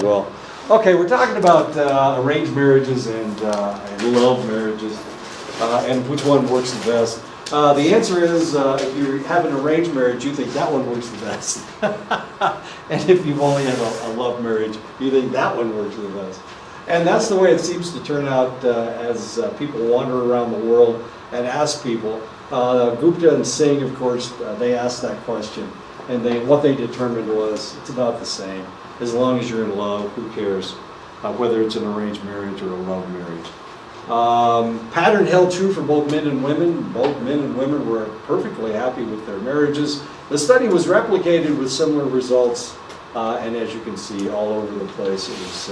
well. Okay, we're talking about arranged marriages and love marriages, and which one works the best. The answer is, if you have an arranged marriage, you think that one works the best. And if you've only had a love marriage, you think that one works the best. And that's the way it seems to turn out as people wander around the world and ask people. Gupta and Singh, of course, they asked that question. And what they determined was, it's about the same. As long as you're in love, who cares? Whether it's an arranged marriage or a love marriage. Pattern held true for both men and women. Both men and women were perfectly happy with their marriages. The study was replicated with similar results. And as you can see, all over the place, it was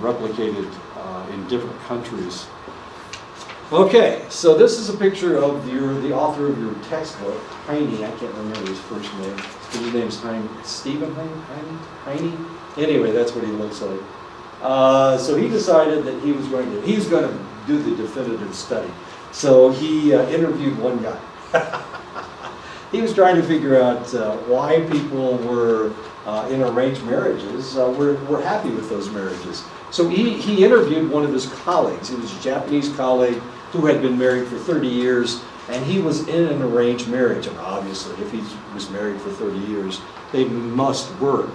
replicated in different countries. Okay, so this is a picture of the author of your textbook, Heine. I can't remember his first name. His name's Heine. Stephen Heine? Anyway, that's what he looks like. So he decided that he was going to do the definitive study. So he interviewed one guy. He was trying to figure out why people were in arranged marriages were happy with those marriages. So he interviewed one of his colleagues. He was a Japanese colleague who had been married for 30 years, and he was in an arranged marriage. And obviously, if he was married for 30 years, they must work.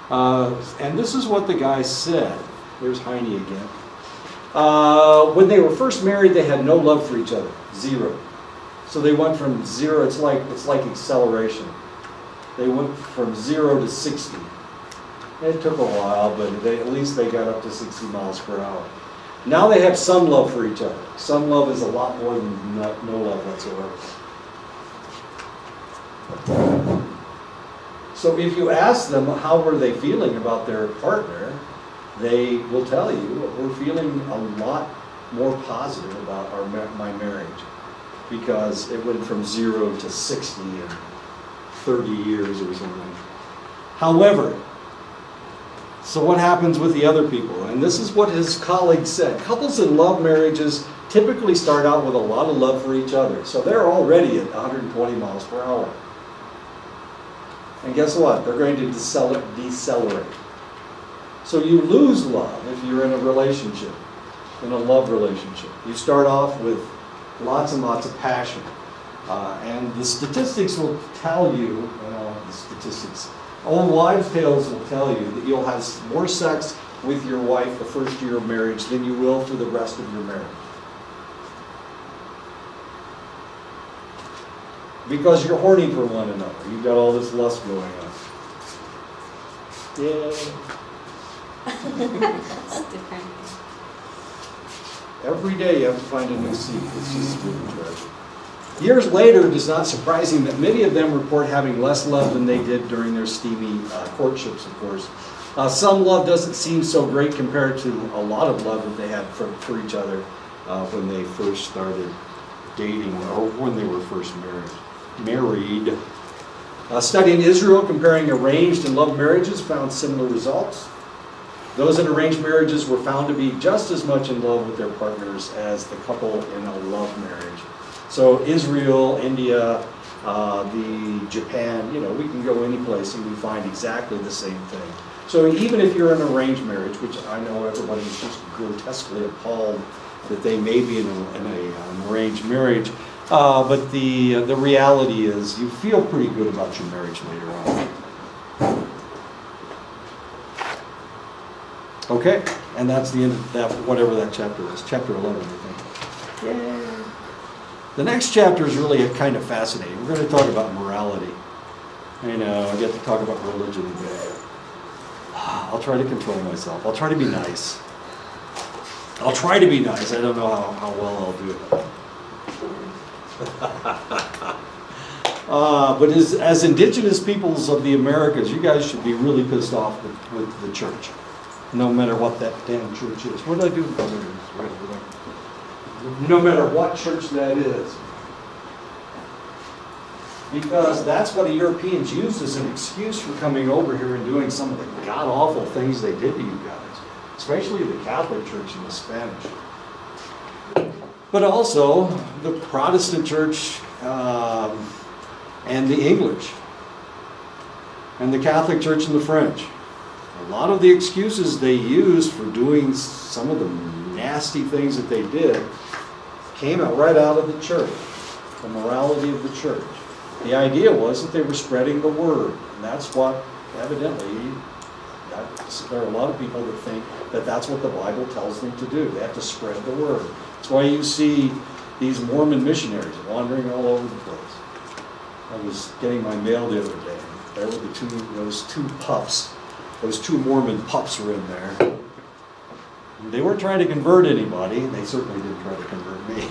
And this is what the guy said. There's Heine again. When they were first married, they had no love for each other, zero. So they went from zero. It's like acceleration. They went from 0 to 60. It took a while, but at least they got up to 60 miles per hour. Now they have some love for each other. Some love is a lot more than no love whatsoever. So if you ask them how were they feeling about their partner, they will tell you, we're feeling a lot more positive about my marriage, because it went from 0 to 60 in 30 years or something. However, so what happens with the other people? And this is what his colleague said. Couples in love marriages typically start out with a lot of love for each other. So they're already at 120 miles per hour. And guess what? They're going to decelerate. So you lose love if you're in a relationship, in a love relationship. You start off with lots and lots of passion. And the statistics will tell you, old wives' tales will tell you that you'll have more sex with your wife the first year of marriage than you will for the rest of your marriage. Because you're horny for one another. You've got all this lust going on. Yeah. It's different. Every day you have to find a new seat. It's just really tragic. Years later, it is not surprising that many of them report having less love than they did during their steamy courtships, of course. Some love doesn't seem so great compared to a lot of love that they had for each other when they first started dating or when they were first married. A study in Israel comparing arranged and love marriages found similar results. Those in arranged marriages were found to be just as much in love with their partners as the couple in a love marriage. So Israel, India, Japan, we can go any place and we find exactly the same thing. So even if you're in an arranged marriage, which I know everybody's just grotesquely appalled that they may be in an arranged marriage, but the reality is you feel pretty good about your marriage later on. Okay, and that's the end of that, whatever that chapter is, chapter 11, I think. Yeah. The next chapter is really kind of fascinating. We're going to talk about morality. I get to talk about religion today. I'll try to control myself. I'll try to be nice. I don't know how well I'll do it. But as indigenous peoples of the Americas, you guys should be really pissed off with the church. No matter what that damn church is. What did I do? No matter what church that is. Because that's what the Europeans used as an excuse for coming over here and doing some of the god-awful things they did to you guys. Especially the Catholic Church and the Spanish. But also the Protestant Church and the English. And the Catholic Church and the French. a lot of the excuses they used for doing some of the nasty things that they did came out right out of the church, the morality of the church. The idea was that they were spreading the word, and that's what, evidently, there are a lot of people that think that that's what the Bible tells them to do. They have to spread the word. That's why you see these Mormon missionaries wandering all over the place. I was getting my mail the other day. There were those two pups. Those two Mormon pups were in there. They weren't trying to convert anybody. They certainly didn't try to convert me.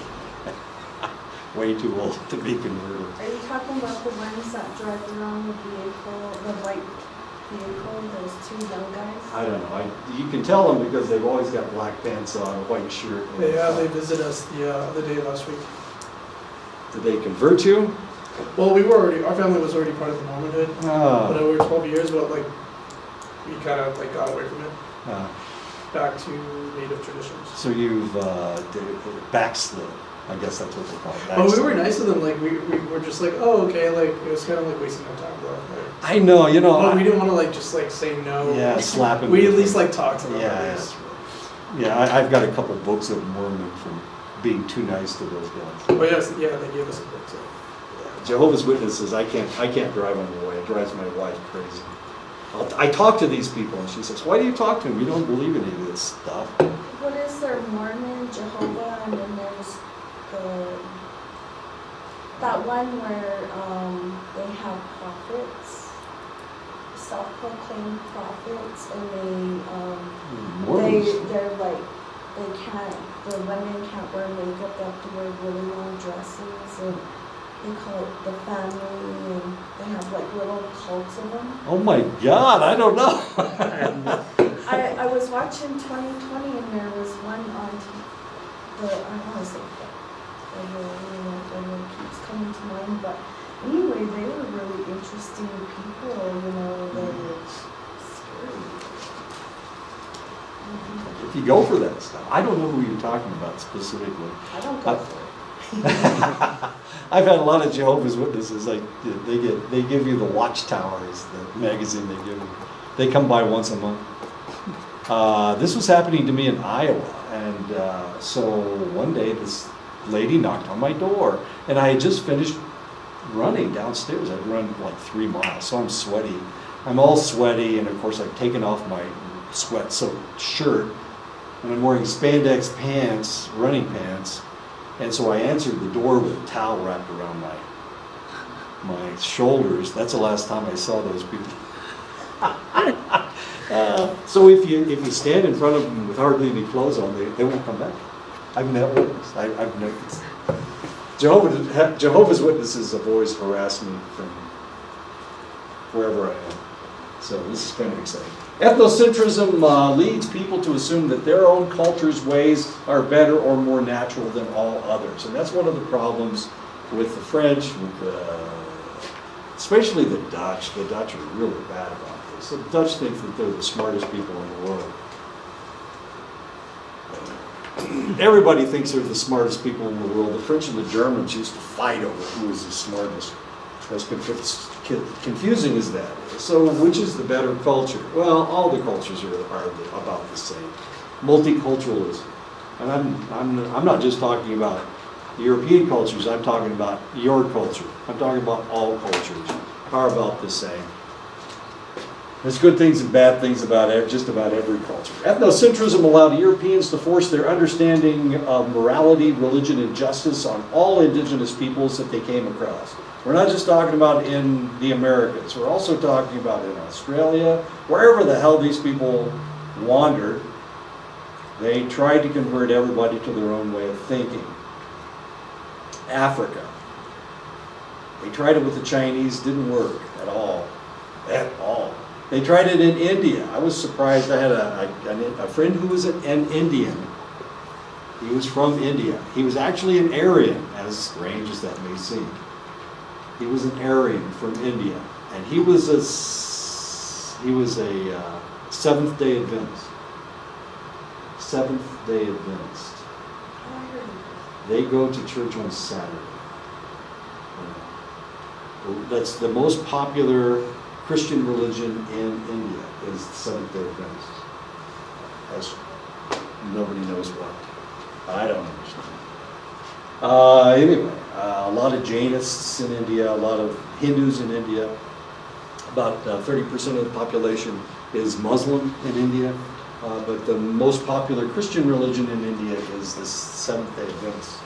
Way too old to be converted. Are you talking about the ones that drive around the vehicle, the white vehicle, those two young guys? I don't know. You can tell them because they've always got black pants on, a white shirt. Yeah, they visited us the other day last week. Did they convert you? Well, our family was already part of the Mormonhood. Oh. But we were 12 years, but like, we kind of like got away from it. Back to native traditions. So you've backslid. I guess that's what they call it. But we were nice to them. Like we were just like, oh, okay. Like it was kind of like wasting our time, though. Like, I know, you know. but we didn't want to like just like say no. Yeah, slap them. We at least like talk to them. Yeah, yeah. I've got a couple books of Mormon from being too nice to those guys. Oh yes, yeah, they gave us a book too. Jehovah's Witnesses, I can't drive on the way. It drives my wife crazy. I talk to these people, and she says, "Why do you talk to them? You don't believe any of this stuff." What is there? Mormon, Jehovah, and then there's that one where they have prophets, self-proclaimed prophets, and they're like the women can't wear makeup. They have to wear really long dresses, and they call it the family, and they have like little cults of them. Oh my God, I don't know. I was watching 2020, and there was one on I want to say it keeps coming to mind, but anyway, they were really interesting people, they were scary. If you go for that stuff, I don't know who you're talking about specifically. I don't go for it. I've had a lot of Jehovah's Witnesses, like they give you the Watchtower is the magazine they give you. They come by once a month. This was happening to me in Iowa, and so one day this lady knocked on my door, and I had just finished running downstairs. I'd run like 3 miles, so I'm sweaty. I'm all sweaty, and of course I've taken off my sweat-soaked shirt, and I'm wearing spandex pants, running pants, and so I answered the door with a towel wrapped around my shoulders. That's the last time I saw those people. So if you stand in front of them with hardly any clothes on, they won't come back. I've met witness. I've noticed. Jehovah's Witnesses have always harassed me from wherever I am. So this is kind of exciting. Ethnocentrism leads people to assume that their own culture's ways are better or more natural than all others. And that's one of the problems with the French, especially the Dutch. The Dutch are really bad about this. The Dutch think that they're the smartest people in the world. Everybody thinks they're the smartest people in the world. The French and the Germans used to fight over who is the smartest. As confusing as that is. So which is the better culture? Well, all the cultures are about the same. Multiculturalism. And I'm not just talking about European cultures, I'm talking about your culture. I'm talking about all cultures are about the same. There's good things and bad things about just about every culture. Ethnocentrism allowed Europeans to force their understanding of morality, religion, and justice on all indigenous peoples that they came across. We're not just talking about in the Americas. We're also talking about in Australia, wherever the hell these people wandered. They tried to convert everybody to their own way of thinking. Africa. They tried it with the Chinese, didn't work at all. At all. They tried it in India. I was surprised. I had a friend who was an Indian. He was from India. He was actually an Aryan, as strange as that may seem. He was an Aryan from India, and he was a Seventh-day Adventist. Seventh-day Adventist. They go to church on Saturday. That's the most popular Christian religion in India is the Seventh-day Adventists. As nobody knows what. I don't understand. Anyway, a lot of Jainists in India, a lot of Hindus in India. About 30% of the population is Muslim in India. But the most popular Christian religion in India is the Seventh-day Adventists.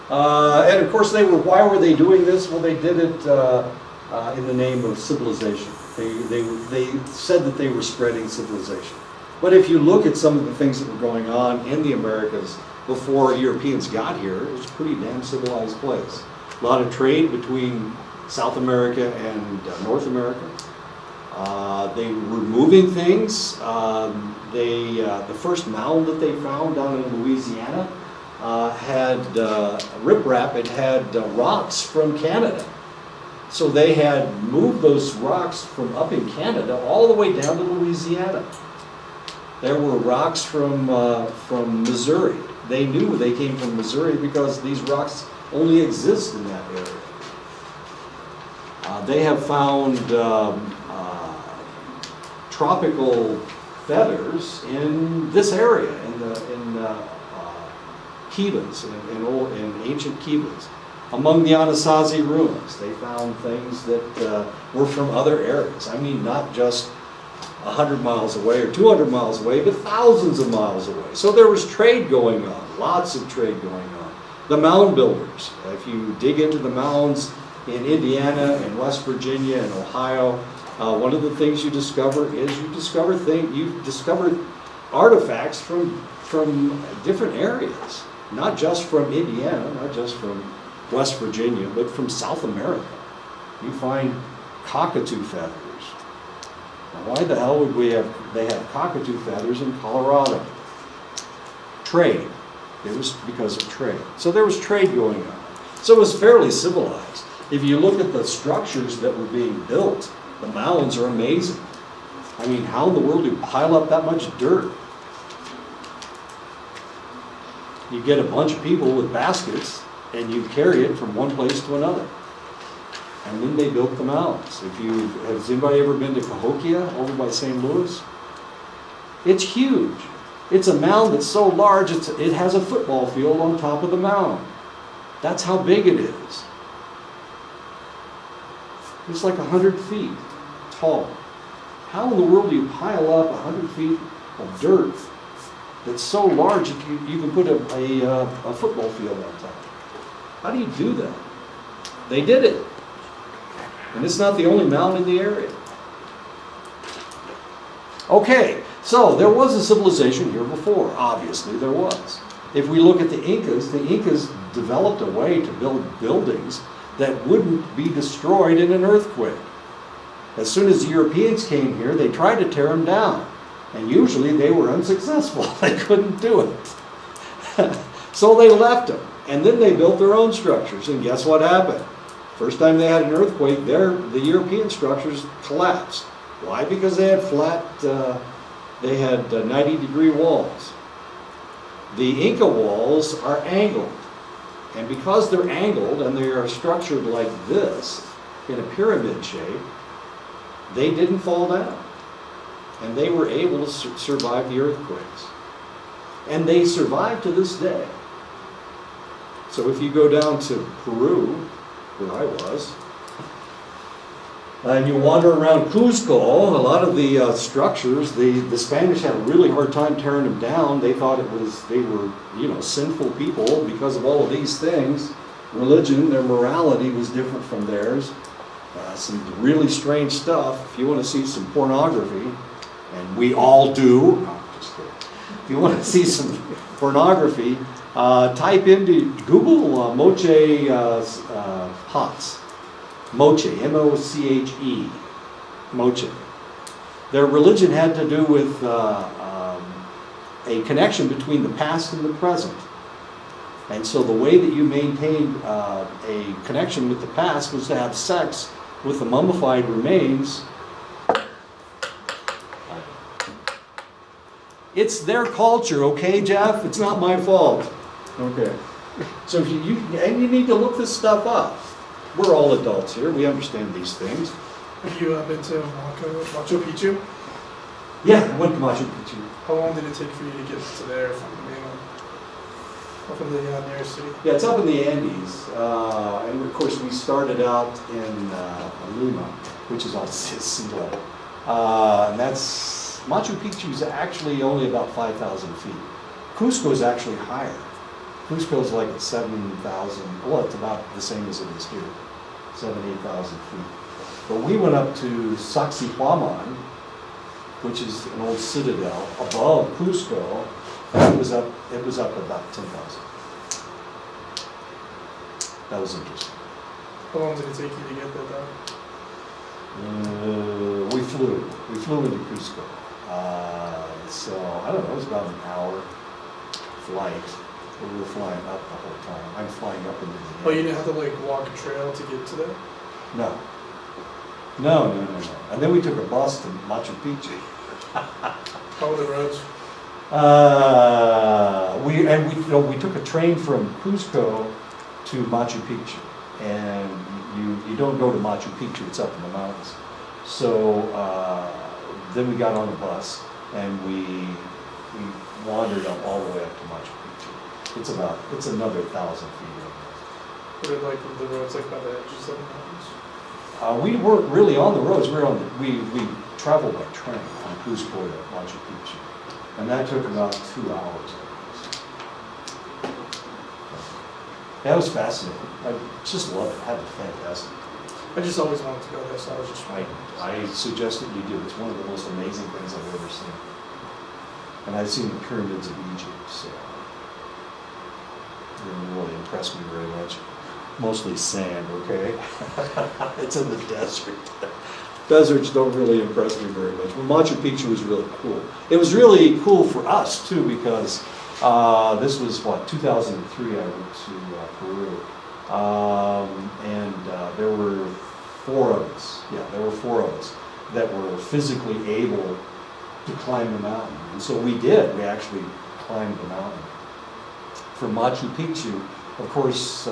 And of course, why were they doing this? Well, they did it in the name of civilization. They said that they were spreading civilization. But if you look at some of the things that were going on in the Americas before Europeans got here, it was a pretty damn civilized place. A lot of trade between South America and North America. They were moving things. The first mound that they found down in Louisiana had riprap. It had rocks from Canada. So they had moved those rocks from up in Canada all the way down to Louisiana. There were rocks from Missouri. They knew they came from Missouri because these rocks only exist in that area. They have found tropical feathers in this area, in Cubans, in ancient Cubans. Among the Anasazi ruins, they found things that were from other areas. I mean, not just 100 miles away or 200 miles away, but thousands of miles away. So there was trade going on, lots of trade going on. The mound builders, if you dig into the mounds in Indiana and West Virginia and Ohio, one of the things you discover is you discover artifacts from different areas, not just from Indiana, not just from West Virginia, but from South America. You find cockatoo feathers. Now, why the hell would they have cockatoo feathers in Colorado? Trade. It was because of trade. So there was trade going on. So it was fairly civilized. If you look at the structures that were being built, the mounds are amazing. I mean, how in the world do you pile up that much dirt? You get a bunch of people with baskets and you carry it from one place to another. And then they built the mounds. Has anybody ever been to Cahokia over by St. Louis? It's huge. It's a mound that's so large, it has a football field on top of the mound. That's how big it is. It's like 100 feet tall. How in the world do you pile up 100 feet of dirt that's so large that you can put a football field on top? How do you do that? They did it. And it's not the only mound in the area. Okay, so there was a civilization here before. Obviously there was. If we look at the Incas developed a way to build buildings that wouldn't be destroyed in an earthquake. As soon as the Europeans came here, they tried to tear them down. And usually they were unsuccessful. They couldn't do it. So they left them. And then they built their own structures. And guess what happened? First time they had an earthquake, the European structures collapsed. Why? Because they had 90-degree walls. The Inca walls are angled. And because they're angled and they are structured like this, in a pyramid shape, they didn't fall down. And they were able to survive the earthquakes. And they survive to this day. So if you go down to Peru, where I was, and you wander around Cuzco, a lot of the structures, the Spanish had a really hard time tearing them down. They thought they were sinful people because of all of these things. Religion, their morality was different from theirs. Some really strange stuff. If you want to see some pornography, and we all do, no, just kidding. If you want to see some pornography, type into Google moche pots. Moche, M-O-C-H-E, moche. Their religion had to do with a connection between the past and the present. And so the way that you maintained a connection with the past was to have sex with the mummified remains. It's their culture, okay, Jeff? It's not my fault. Okay. So you need to look this stuff up. we're all adults here. We understand these things. Have you been to Machu Picchu? Yeah, I went to Machu Picchu. How long did it take for you to get to there from the mainland? Or from the nearest city? Yeah, it's up in the Andes. And of course, we started out in Lima, which is on sea level. And that's, Machu Picchu is actually only about 5,000 feet. Cusco is actually higher. Cusco is like at 7,000, well, it's about the same as it is here, 7,000, 8,000 feet. But we went up to Sacsayhuaman, which is an old citadel above Cusco. It was up about 10,000. That was interesting. How long did it take you to get there, though? We flew into Cusco. So, I don't know, it was about an hour flight. We were flying up the whole time. I'm flying up into the Oh, you didn't have to like walk a trail to get to there? No. No. And then we took a bus to Machu Picchu. How were the roads? We took a train from Cusco to Machu Picchu, and you don't go to Machu Picchu, it's up in the mountains. So then we got on the bus and we wandered up all the way up to Machu Picchu. It's another 1,000 feet. Were it like the roads like by the edges of the mountains? We weren't really on the roads. We traveled by train from Cusco to Machu Picchu, and that took about 2 hours. That was fascinating. I just loved it. Had a fantastic. I just always wanted to go there, so I was just I suggest that you do. It's one of the most amazing things I've ever seen. And I've seen the pyramids of Egypt, so it didn't really impress me very much. Mostly sand, okay? It's in the desert. Deserts don't really impress me very much. But Machu Picchu was really cool. It was really cool for us, too, because this was, 2003 I went to Peru. And there were 4 of us. Yeah, there were 4 of us that were physically able to climb the mountain. And so we did. We actually climbed the mountain. For Machu Picchu, of course,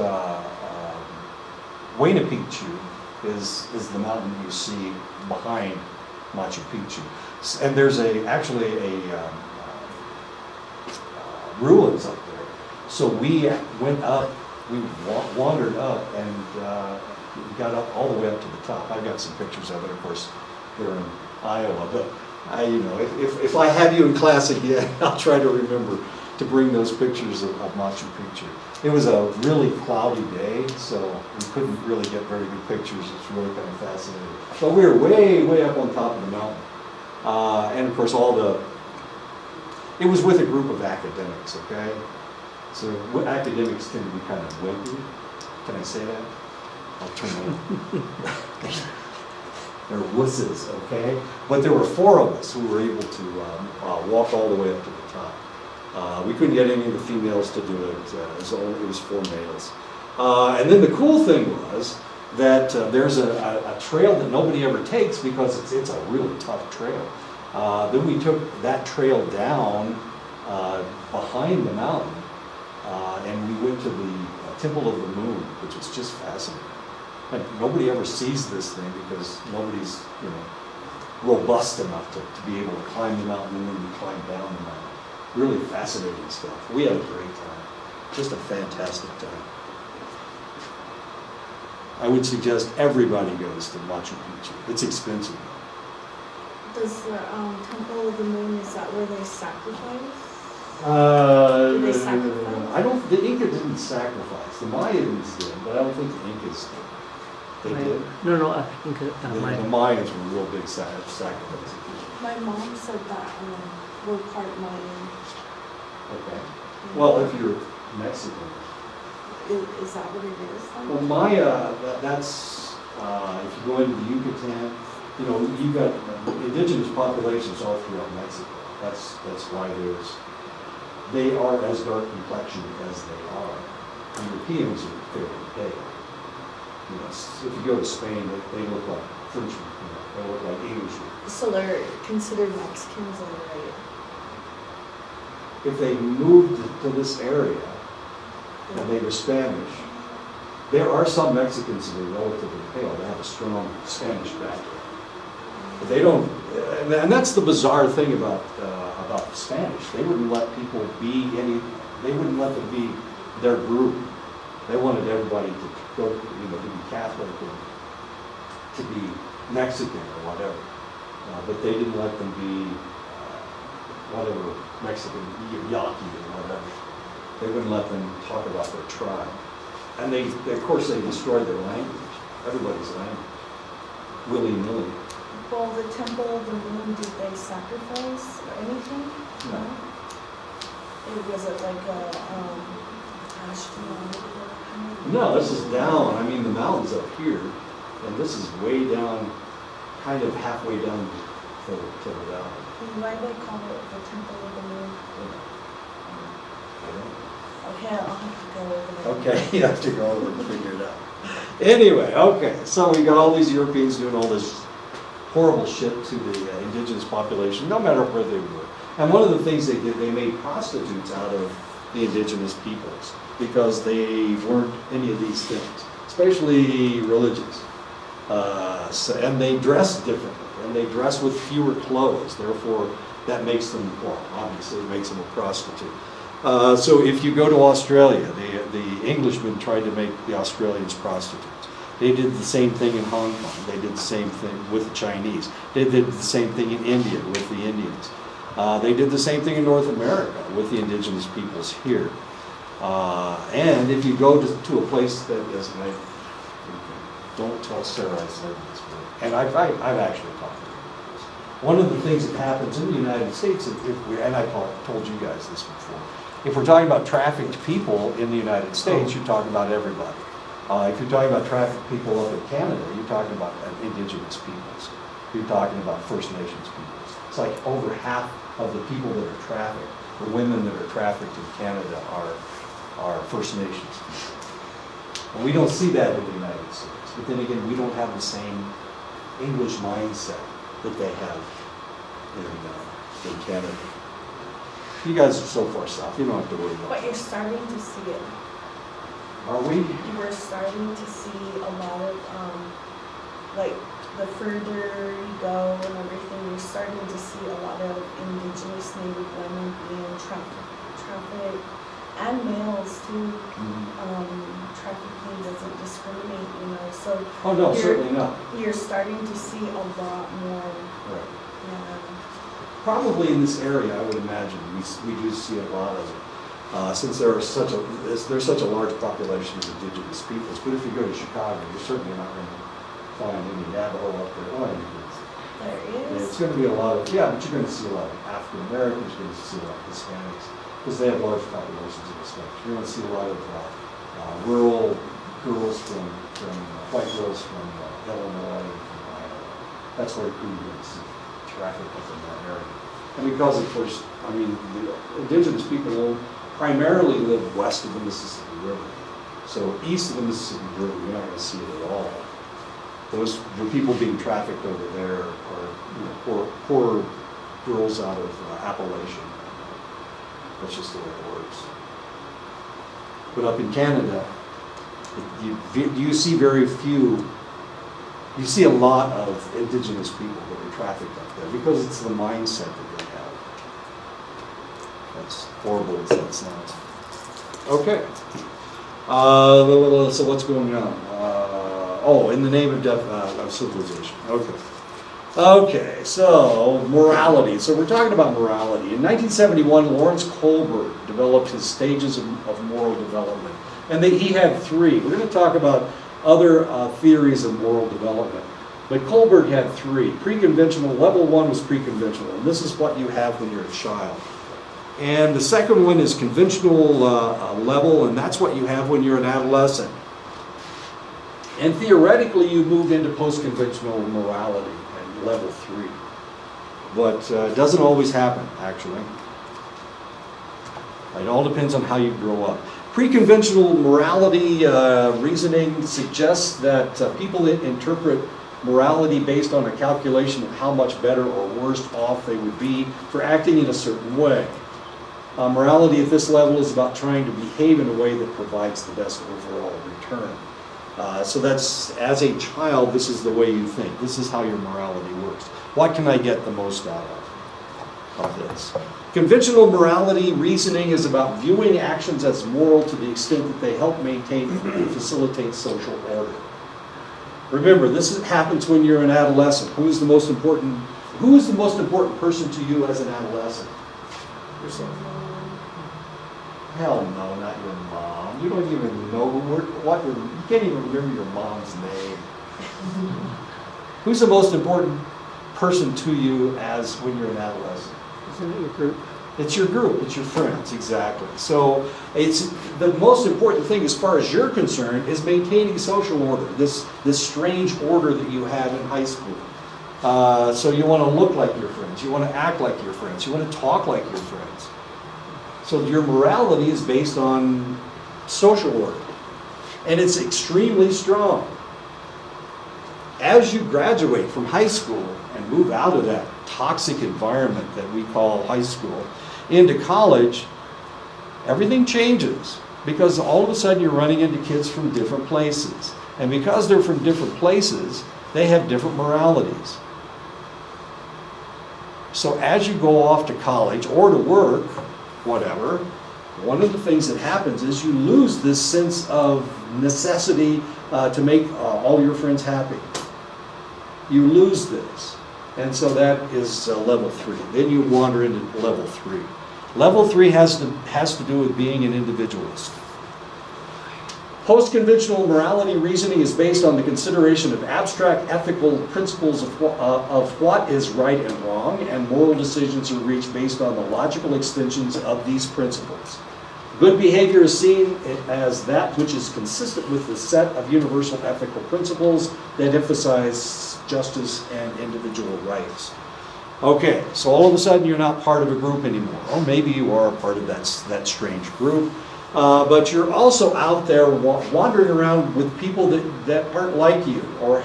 Huayna Picchu is the mountain you see behind Machu Picchu. And there's actually ruins up there. So we went up, we wandered up, and got up all the way up to the top. I've got some pictures of it, of course, they're in Iowa, but if I have you in class again, I'll try to remember to bring those pictures of Machu Picchu. It was a really cloudy day, so we couldn't really get very good pictures. It's really kind of fascinating. But we were way, way up on top of the mountain. And of course, it was with a group of academics, okay? So academics tend to be kind of wimpy. Can I say that? I'll turn it on. They're wusses, okay? But there were 4 of us who were able to walk all the way up to the top. We couldn't get any of the females to do it. It was 4 males. And then the cool thing was that there's a trail that nobody ever takes because it's a really tough trail. Then we took that trail down behind the mountain, and we went to the Temple of the Moon, which is just fascinating. And nobody ever sees this thing because nobody's robust enough to be able to climb the mountain and then climb down the mountain. Really fascinating stuff. We had a great time. Just a fantastic time. I would suggest everybody goes to Machu Picchu. It's expensive. Does the Temple of the Moon, is that where they sacrifice? Do they sacrifice? The Inca didn't sacrifice. The Mayans did, but I don't think the Incas did. They did? No, I think The Mayans were real big sacrifices. My mom said that we're part Mayan. Okay. Well, if you're Mexican. Is that what it is? Well, Maya, that's, if you go into the Yucatan, you've got indigenous populations all throughout Mexico. That's why they are as dark complexioned as they are. Europeans are fairly pale. If you go to Spain, they look like Frenchmen, they look like Englishmen. So they're considered Mexicans in the right? If they moved to this area and they were Spanish, There are some Mexicans that are relatively pale, they have a strong Spanish background. But they don't, and that's the bizarre thing about Spanish. They wouldn't let people be they wouldn't let them be their group. They wanted everybody to go, to be Catholic or to be Mexican or whatever. But they didn't let them be whatever, Mexican, Yaqui or whatever. They wouldn't let them talk about their tribe. And they of course, they destroyed their language, everybody's language, willy-nilly. Well, the Temple of the Moon, did they sacrifice anything? No. It was like a astronaut? No, this is down, I mean, the mountain's up here, and this is way down, kind of halfway down to the valley. Why do they call it the Temple of the Moon? Okay, I'll have to go over there. Okay, you have to go over and figure it out. Anyway, okay, so we got all these Europeans doing all this horrible shit to the indigenous population, no matter where they were. And one of the things they did, they made prostitutes out of the indigenous peoples because they weren't any of these things, especially religious. And they dressed differently, and they dress with fewer clothes. Therefore, that makes them, well, obviously, it makes them a prostitute. So if you go to Australia, the Englishmen tried to make the Australians prostitutes. They did the same thing in Hong Kong. They did the same thing with the Chinese. They did the same thing in India with the Indians. They did the same thing in North America with the indigenous peoples here. And if you go to a place that is, and don't tell Sarah I said this, and I've actually talked to her. One of the things that happens in the United States, and I told you guys this before, if we're talking about trafficked people in the United States, you're talking about everybody. If you're talking about trafficked people up in Canada, you're talking about indigenous peoples. You're talking about First Nations peoples. It's like over half of the people that are trafficked, the women that are trafficked in Canada are First Nations people. And we don't see that in the United States. But then again, we don't have the same English mindset that they have in Canada. You guys are so far south, you don't have to worry about But it. you're starting to see it. Are we? We're starting to see a lot of, like, the further you go and everything, you're starting to see a lot of indigenous Native women being trafficked, and males too. Trafficking doesn't discriminate, so. Oh, no, you're- certainly not. You're starting to see a lot more, Right. yeah. Probably in this area, I would imagine, we do see a lot of it. Since there's such a large population of indigenous peoples. But if you go to Chicago, you're certainly not going to find any Navajo up there. Oh, There it's is. going to be a lot of, yeah, but you're going to see a lot of African Americans, you're going to see a lot of Hispanics, because they have large populations of Hispanics. You're going to see a lot of rural girls white girls from Illinois and from Iowa. That's where you're going to see traffic up in that area. And because, of course, I mean, the indigenous people primarily live west of the Mississippi River. So east of the Mississippi River, you're not going to see it at all. The people being trafficked over there are poor girls out of Appalachia. That's just the way it works. But up in Canada, you see very few. You see a lot of indigenous people that are trafficked up there because it's the mindset that they have. That's horrible as that sounds. Okay. So what's going on? In the name of civilization. Okay. Okay, so morality. So we're talking about morality. In 1971, Lawrence Kohlberg developed his stages of moral development. And he had three. We're going to talk about other theories of moral development. But Kohlberg had three. Pre-conventional, level one was pre-conventional. And this is what you have when you're a child. And the second one is conventional level, and that's what you have when you're an adolescent. And theoretically, you move into post-conventional morality at level 3. But it doesn't always happen, actually. It all depends on how you grow up. Pre-conventional morality reasoning suggests that people interpret morality based on a calculation of how much better or worse off they would be for acting in a certain way. Morality at this level is about trying to behave in a way that provides the best overall return. So that's, as a child, this is the way you think. This is how your morality works. What can I get the most out of this? Conventional morality reasoning is about viewing actions as moral to the extent that they help maintain and facilitate social order. Remember, happens when you're an adolescent. Who is the most important person to you as an adolescent? Yourself. Hell no, not your mom. You don't even know you can't even remember your mom's name. Who's the most important person to you when you're an adolescent? Isn't it your group? It's your group, it's your friends, exactly. So it's the most important thing as far as you're concerned is maintaining social order, this strange order that you had in high school. So you want to look like your friends, you want to act like your friends, you want to talk like your friends. So your morality is based on social order, and it's extremely strong. As you graduate from high school and move out of that toxic environment that we call high school into college, everything changes because all of a sudden you're running into kids from different places. And because they're from different places, they have different moralities. So as you go off to college or to work, whatever, one of the things that happens is you lose this sense of necessity to make all your friends happy. You lose this. And so that is level 3. Then you wander into level 3. Level 3 has to do with being an individualist. Post-conventional morality reasoning is based on the consideration of abstract ethical principles of what is right and wrong, and moral decisions are reached based on the logical extensions of these principles. Good behavior is seen as that which is consistent with the set of universal ethical principles that emphasize justice and individual rights. Okay, so all of a sudden you're not part of a group anymore. Or maybe you are part of that strange group. But you're also out there wandering around with people that aren't like you or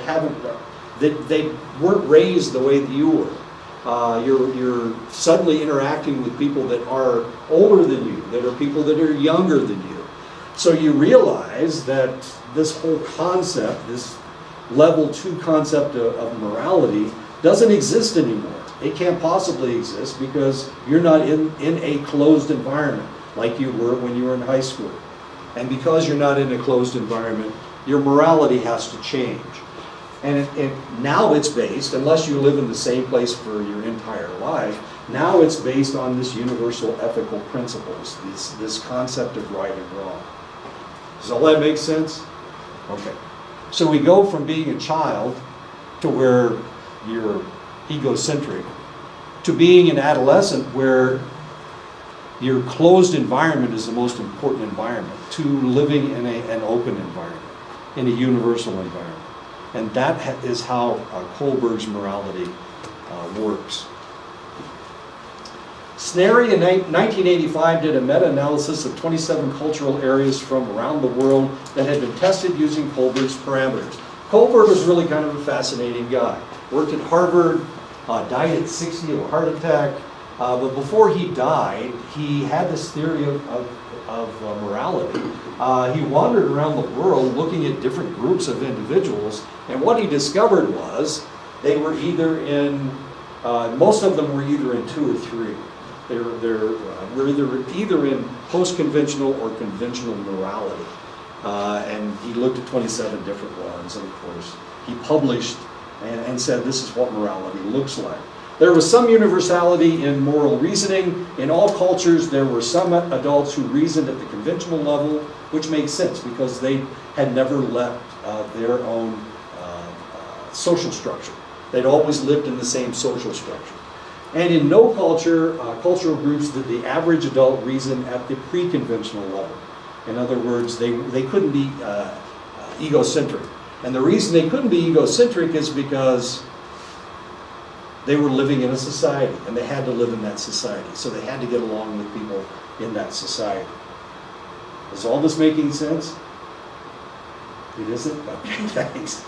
they weren't raised the way that you were. You're suddenly interacting with people that are older than you, that are people that are younger than you. So you realize that this whole concept, this level 2 concept of morality, doesn't exist anymore. It can't possibly exist because you're not in a closed environment like you were when you were in high school. And because you're not in a closed environment, your morality has to change. And now it's based, unless you live in the same place for your entire life, now it's based on this universal ethical principles, this concept of right and wrong. Does all that make sense? Okay. So we go from being a child to where you're egocentric, to being an adolescent where your closed environment is the most important environment, to living in an open environment, in a universal environment. And that is how Kohlberg's morality works. Snary in 1985 did a meta-analysis of 27 cultural areas from around the world that had been tested using Kohlberg's parameters. Kohlberg was really kind of a fascinating guy. Worked at Harvard, died at 60 of a heart attack. But before he died, he had this theory of morality. He wandered around the world looking at different groups of individuals, and what he discovered was they were either in, most of them were either in 2 or 3. They were either in post-conventional or conventional morality. And he looked at 27 different ones, and of course, he published and said this is what morality looks like. There was some universality in moral reasoning. In all cultures, there were some adults who reasoned at the conventional level, which makes sense because they had never left their own social structure. They'd always lived in the same social structure. And in no culture, cultural groups, did the average adult reason at the pre-conventional level. In other words, they couldn't be egocentric. And the reason they couldn't be egocentric is because they were living in a society, and they had to live in that society. So they had to get along with people in that society. Is all this making sense? It isn't? Okay, thanks.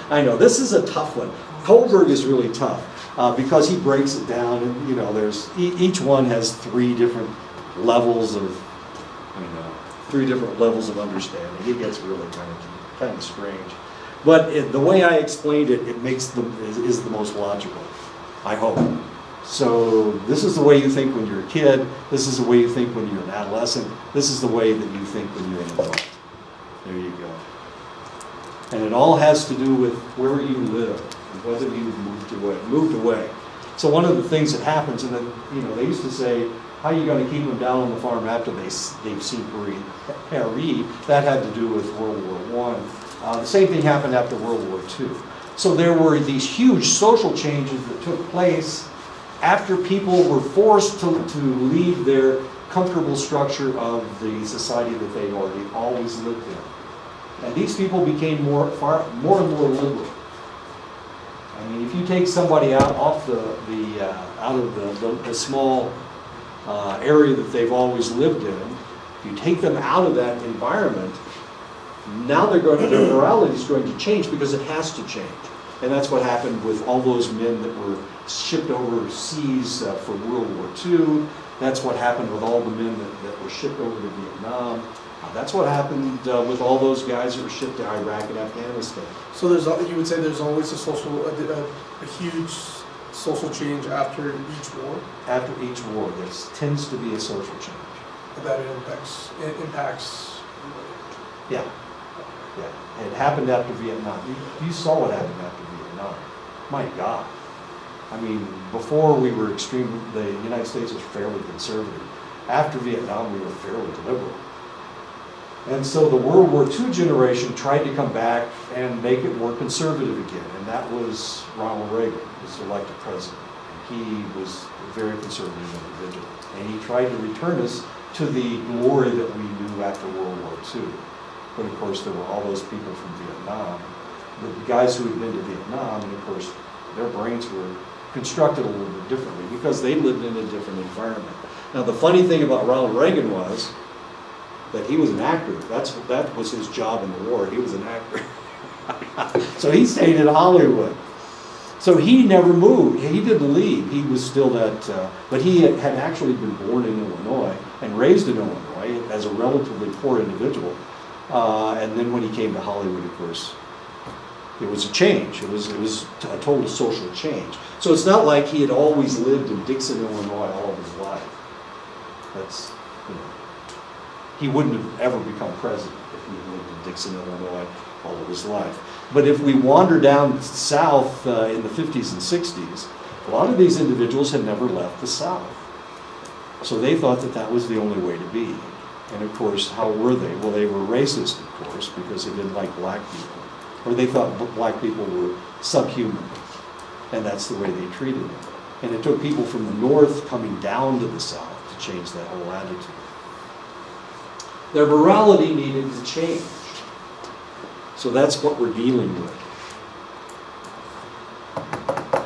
I know, this is a tough one. Kohlberg is really tough because he breaks it down, and there's each one has 3 different levels of, 3 different levels of understanding. It gets really kind of deep. kind of strange. But the way I explained it, it makes is the most logical, I hope. So this is the way you think when you're a kid. This is the way you think when you're an adolescent. This is the way that you think when you're an adult. There you go. And it all has to do with where you live and whether you've moved away. So one of the things that happens, and then, they used to say, how are you going to keep them down on the farm after they've seen Paris? That had to do with World War I. The same thing happened after World War II. So there were these huge social changes that took place after people were forced to leave their comfortable structure of the society that they already always lived in. And these people became more and more liberal. I mean, if you take somebody out of the small area that they've always lived in, if you take them out of that environment, now their morality is going to change because it has to change. And that's what happened with all those men that were shipped overseas for World War II. That's what happened with all the men that were shipped over to Vietnam. That's what happened with all those guys that were shipped to Iraq and Afghanistan. So you would say there's always a huge social change after each war? After each war, there tends to be a social change. That impacts. Yeah. It happened after Vietnam. You saw what happened after Vietnam. My God. I mean, before we were the United States was fairly conservative. After Vietnam, we were fairly liberal. And so the World War II generation tried to come back and make it more conservative again. And that was Ronald Reagan, was elected president. And he was a very conservative individual. And he tried to return us to the glory that we knew after World War II. But of course, there were all those people from Vietnam, the guys who had been to Vietnam, and of course, their brains were constructed a little bit differently because they lived in a different environment. Now, the funny thing about Ronald Reagan was that he was an actor. That was his job in the war. He was an actor. So he stayed in Hollywood. So he never moved. He didn't leave. He was still but he had actually been born in Illinois and raised in Illinois as a relatively poor individual. And then when he came to Hollywood, of course, it was a change. It was a total social change. So it's not like he had always lived in Dixon, Illinois all of his life. That's, he wouldn't have ever become president if he lived in Dixon, Illinois all of his life. But if we wander down south in the 50s and 60s, a lot of these individuals had never left the South. So they thought that was the only way to be. And of course, how were they? Well, they were racist, of course, because they didn't like black people. Or they thought black people were subhuman. And that's the way they treated them. And it took people from the North coming down to the South to change that whole attitude. Their morality needed to change. So that's what we're dealing with.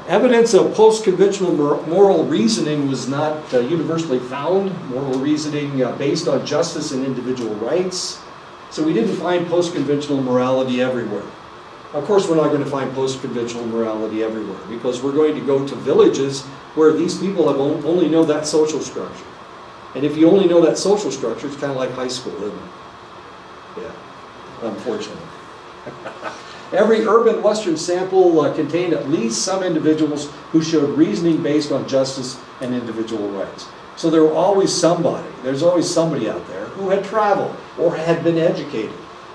Evidence of post-conventional moral reasoning was not universally found. Moral reasoning based on justice and individual rights. So we didn't find post-conventional morality everywhere. Of course, we're not going to find post-conventional morality everywhere because we're going to go to villages where these people have only know that social structure. And if you only know that social structure, it's kind of like high school, isn't it? Yeah, unfortunately. Every urban Western sample contained at least some individuals who showed reasoning based on justice and individual rights. So there's always somebody out there who had traveled or had been educated.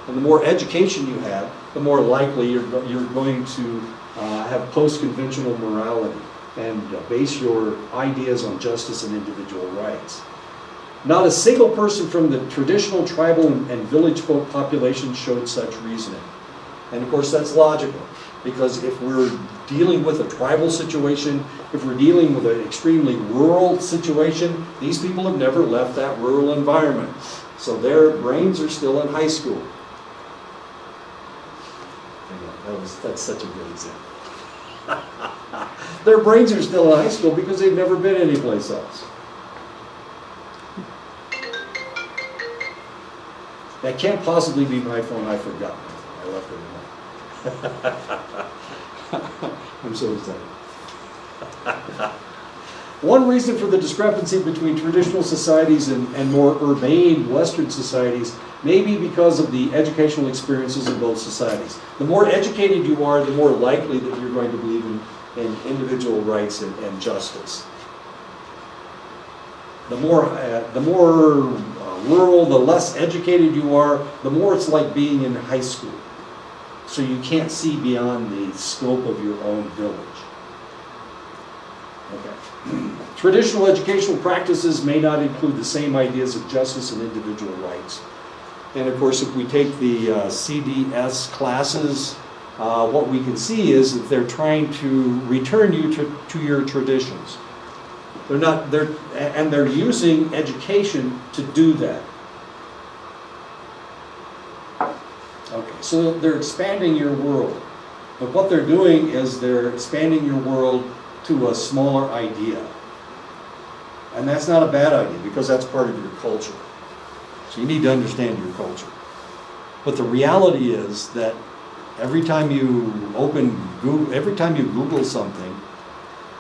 And the more education you have, the more likely you're going to have post-conventional morality and base your ideas on justice and individual rights. Not a single person from the traditional tribal and village folk population showed such reasoning. And of course that's logical, because if we're dealing with a tribal situation, if we're dealing with an extremely rural situation, these people have never left that rural environment. So their brains are still in high school. That's such a good example. Their brains are still in high school because they've never been anyplace else. That can't possibly be my phone. I forgot. I left it at home. I'm so excited. One reason for the discrepancy between traditional societies and more urbane Western societies may be because of the educational experiences of both societies. The more educated you are, the more likely that you're going to believe in individual rights and justice. The more rural, the less educated you are, the more it's like being in high school. So you can't see beyond the scope of your own village. Okay. Traditional educational practices may not include the same ideas of justice and individual rights. And of course, if we take the CDS classes, what we can see is that they're trying to return you to your traditions. They're using education to do that. Okay, so they're expanding your world. But what they're doing is they're expanding your world to a smaller idea. And that's not a bad idea because that's part of your culture. So you need to understand your culture. But the reality is that every time you Google something,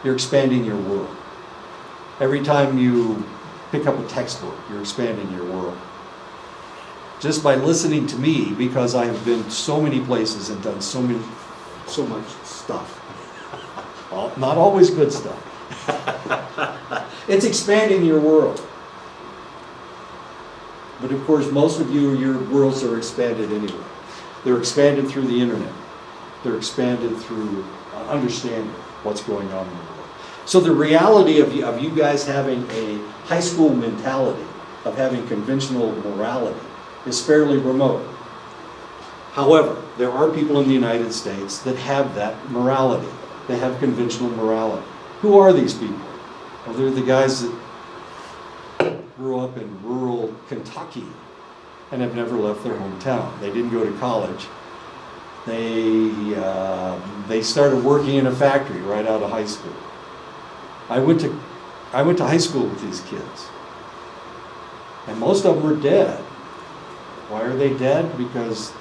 you're expanding your world. Every time you pick up a textbook, you're expanding your world. Just by listening to me, because I have been so many places and done so much stuff. Well, not always good stuff. It's expanding your world. But of course, most of you, your worlds are expanded anyway. They're expanded through the internet. They're expanded through understanding what's going on in the world. So the reality of you guys having a high school mentality, of having conventional morality, is fairly remote. However, there are people in the United States that have that morality. They have conventional morality. Who are these people? Well, they're the guys that grew up in rural Kentucky and have never left their hometown. They didn't go to college. They started working in a factory right out of high school. I went to high school with these kids, and most of them are dead. Why are they dead? Because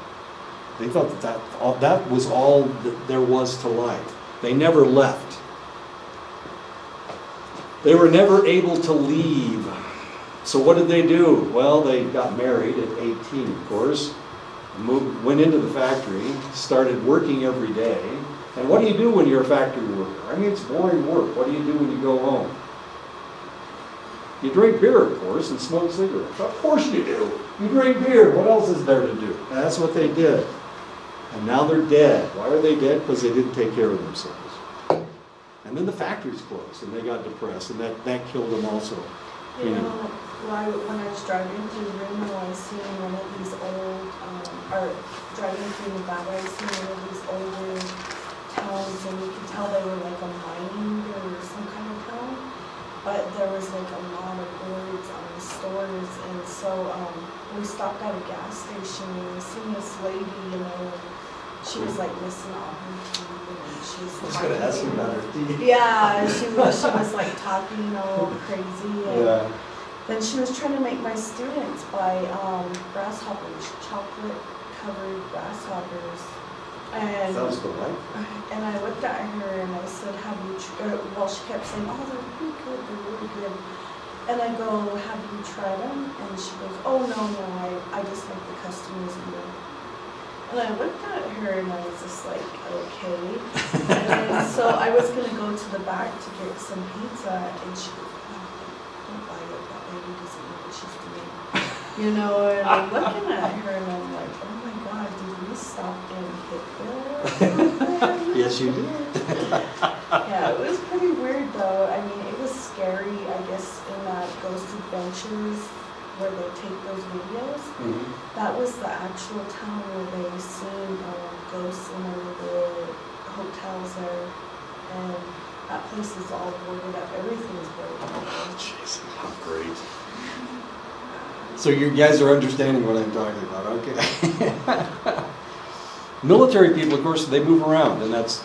they thought that was all that there was to life. They never left. They were never able to leave. So what did they do? Well, they got married at 18, of course, went into the factory, started working every day. And what do you do when you're a factory worker? I mean, it's boring work. What do you do when you go home? You drink beer, of course, and smoke cigarettes. Of course you do. You drink beer. What else is there to do? And that's what they did. And now they're dead. Why are they dead? Because they didn't take care of themselves. And then the factories closed, and they got depressed, and that killed them also. You know, when I was driving through Reno, I seen one of these old, or driving through Nevada, I seen one of these older towns, and you could tell they were like a mining or some kind of town. But there was like a lot of boards on the stores, and so we stopped at a gas station, and we seen this lady, you know, she was like missing all her teeth, and she was I was going to ask you about her teeth. Yeah, she was like talking all crazy, and Yeah. then she was trying to make my students buy grasshoppers, chocolate-covered grasshoppers. And Sounds delightful. and I looked at her and I said, "Have you?" Well, she kept saying, "Oh, they're really good. They're really good." And I go, "Have you tried them?" And she goes, "Oh no, I just like the customers eat them." And I looked at her and I was just like, "Okay." And so I was gonna go to the back to get some pizza, and she goes, "Oh, don't buy it. That lady doesn't know what she's doing." You know, and I'm looking at her and I'm like, "Oh my God, did we stop and hit her?" Yes, you did. Yeah, it was pretty weird though. I mean, it was scary, I guess, in that Ghost Adventures where they take those videos. Mhm. That was the actual town where they seen ghosts in one of the hotels there. And that place is all boarded up. Everything is boarded up. Jeez, how great. So you guys are understanding what I'm talking about, okay. Military people, of course, they move around, and that's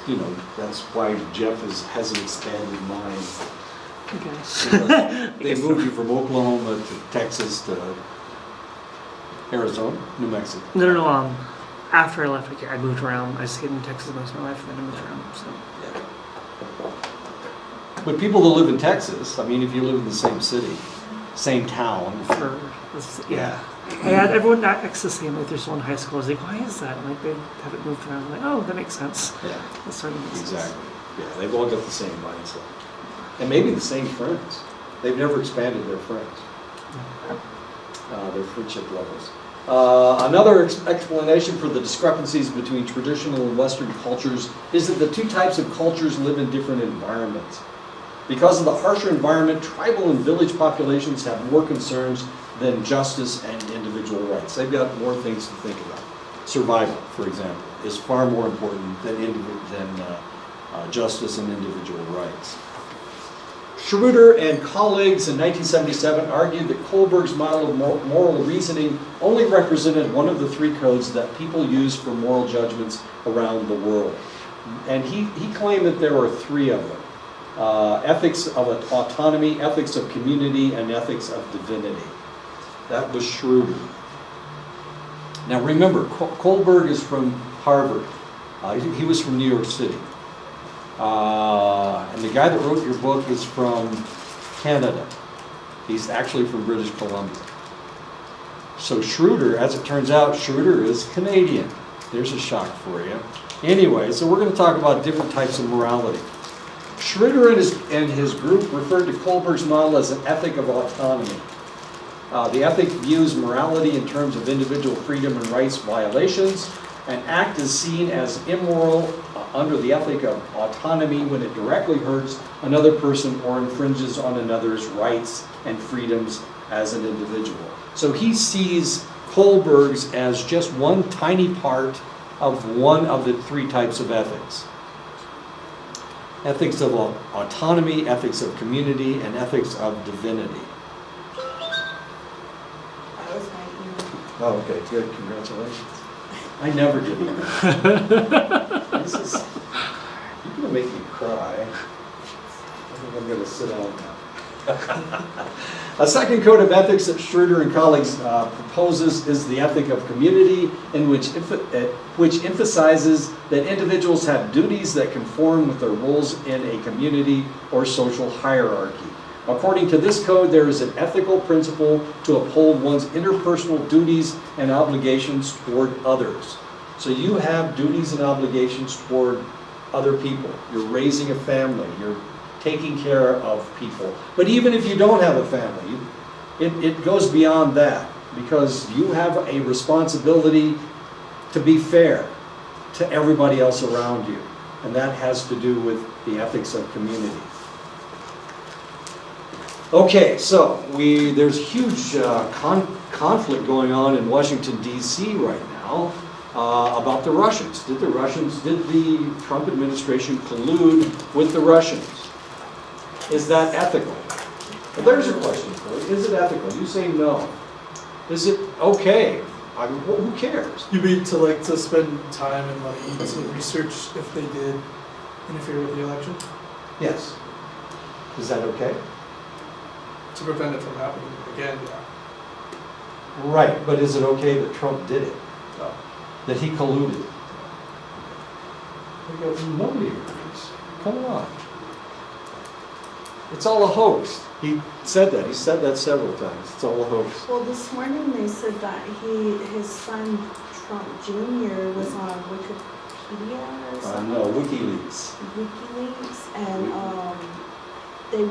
why Jeff has an expanded mind. Okay. They moved you from Oklahoma to Texas to Arizona, New Mexico. No. After I left, I moved around. I stayed in Texas most of my life, and then I moved around. So. But people that live in Texas, I mean, if you live in the same city, same town. For this, yeah. I had everyone acts the same. Like there's one high school. I was like, why is that? And like they haven't moved around. I'm like, oh, that makes sense. Yeah, That sort of makes sense. exactly. Yeah, they've all got the same mindset. And maybe the same friends. They've never expanded their friends, their friendship levels. Another explanation for the discrepancies between traditional and Western cultures is that the two types of cultures live in different environments. Because of the harsher environment, tribal and village populations have more concerns than justice and individual rights. They've got more things to think about. Survival, for example, is far more important than justice and individual rights. Schroeder and colleagues in 1977 argued that Kohlberg's model of moral reasoning only represented one of the three codes that people use for moral judgments around the world. And he claimed that there were three of them. Ethics of autonomy, ethics of community, and ethics of divinity. That was Schroeder. Now remember, Kohlberg is from Harvard. He was from New York City. And the guy that wrote your book is from Canada. He's actually from British Columbia. So Schroeder, as it turns out, Schroeder is Canadian. There's a shock for you. Anyway, so we're going to talk about different types of morality. Schroeder and his group referred to Kohlberg's model as an ethic of autonomy. The ethic views morality in terms of individual freedom and rights violations. An act is seen as immoral under the ethic of autonomy when it directly hurts another person or infringes on another's rights and freedoms as an individual. So he sees Kohlberg's as just one tiny part of one of the three types of ethics. Ethics of autonomy, ethics of community, and ethics of divinity. That was my email. Oh, okay, good, congratulations. I never get email. You're gonna make me cry. I think I'm gonna sit down now. A second code of ethics that Schroeder and colleagues proposes is the ethic of community, in which emphasizes that individuals have duties that conform with their roles in a community or social hierarchy. According to this code, there is an ethical principle to uphold one's interpersonal duties and obligations toward others. So you have duties and obligations toward other people. You're raising a family. You're taking care of people. But even if you don't have a family, it goes beyond that, because you have a responsibility to be fair to everybody else around you. And that has to do with the ethics of community. Okay, so there's huge conflict going on in Washington, D.C. right now about the Russians. Did the Trump administration collude with the Russians? Is that ethical? Well, there's a question for you. Is it ethical? You say no. Is it okay? I mean, who cares? You mean to spend time and money to research if they did interfere with the election? Yes. Is that okay? To prevent it from happening again, yeah. Right, but is it okay that Trump did it? No. That he colluded? Nobody agrees. Come on. It's all a hoax. He said that. He said that several times. It's all a hoax. Well, this morning they said that his son Trump Jr. was on Wikipedia or something. No, WikiLeaks. WikiLeaks, and they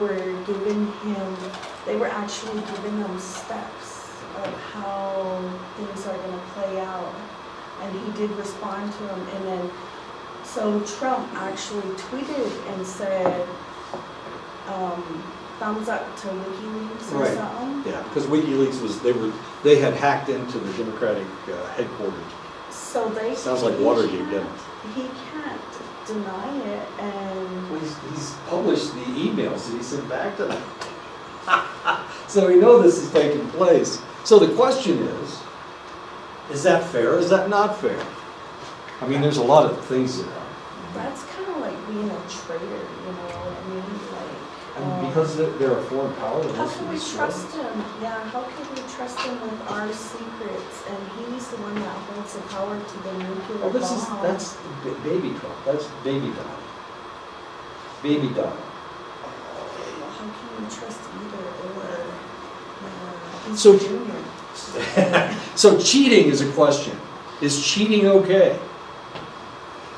were actually giving him steps of how things are going to play out, and he did respond to them. And then, so Trump actually tweeted and said, thumbs up to WikiLeaks or Right. something. Yeah, because WikiLeaks they had hacked into the Democratic headquarters. So they Sounds like he Watergate, can't- doesn't it? He can't deny it, and Well, he's published the emails that he sent back to them. So we know this is taking place. So the question is that fair? Is that not fair? I mean, there's a lot of things that are. that's kind of like being a traitor, you know what I mean? And Like, because they're a foreign power, that how has to can be we destroyed. trust him? Yeah, how can we trust him with our secrets? And he's the one that holds the power to the nuclear Oh, bomb. that's baby Trump. That's baby Donald. Baby Donald. He's So- a junior. So cheating is a question. Is cheating okay?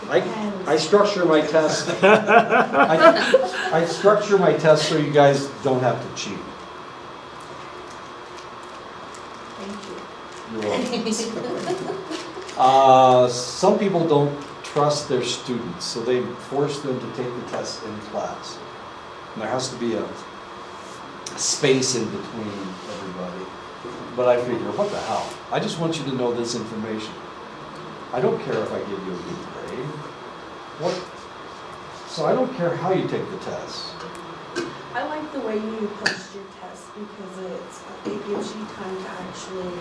I structure my tests. I structure my tests so you guys don't have to cheat. Thank you. You're welcome. Some people don't trust their students, so they force them to take the test in class. And there has to be a space in between everybody. But I figure, what the hell? I just want you to know this information. I don't care if I give you a good grade. What? So I don't care how you take the test. I like the way you post your test because it gives you time to actually,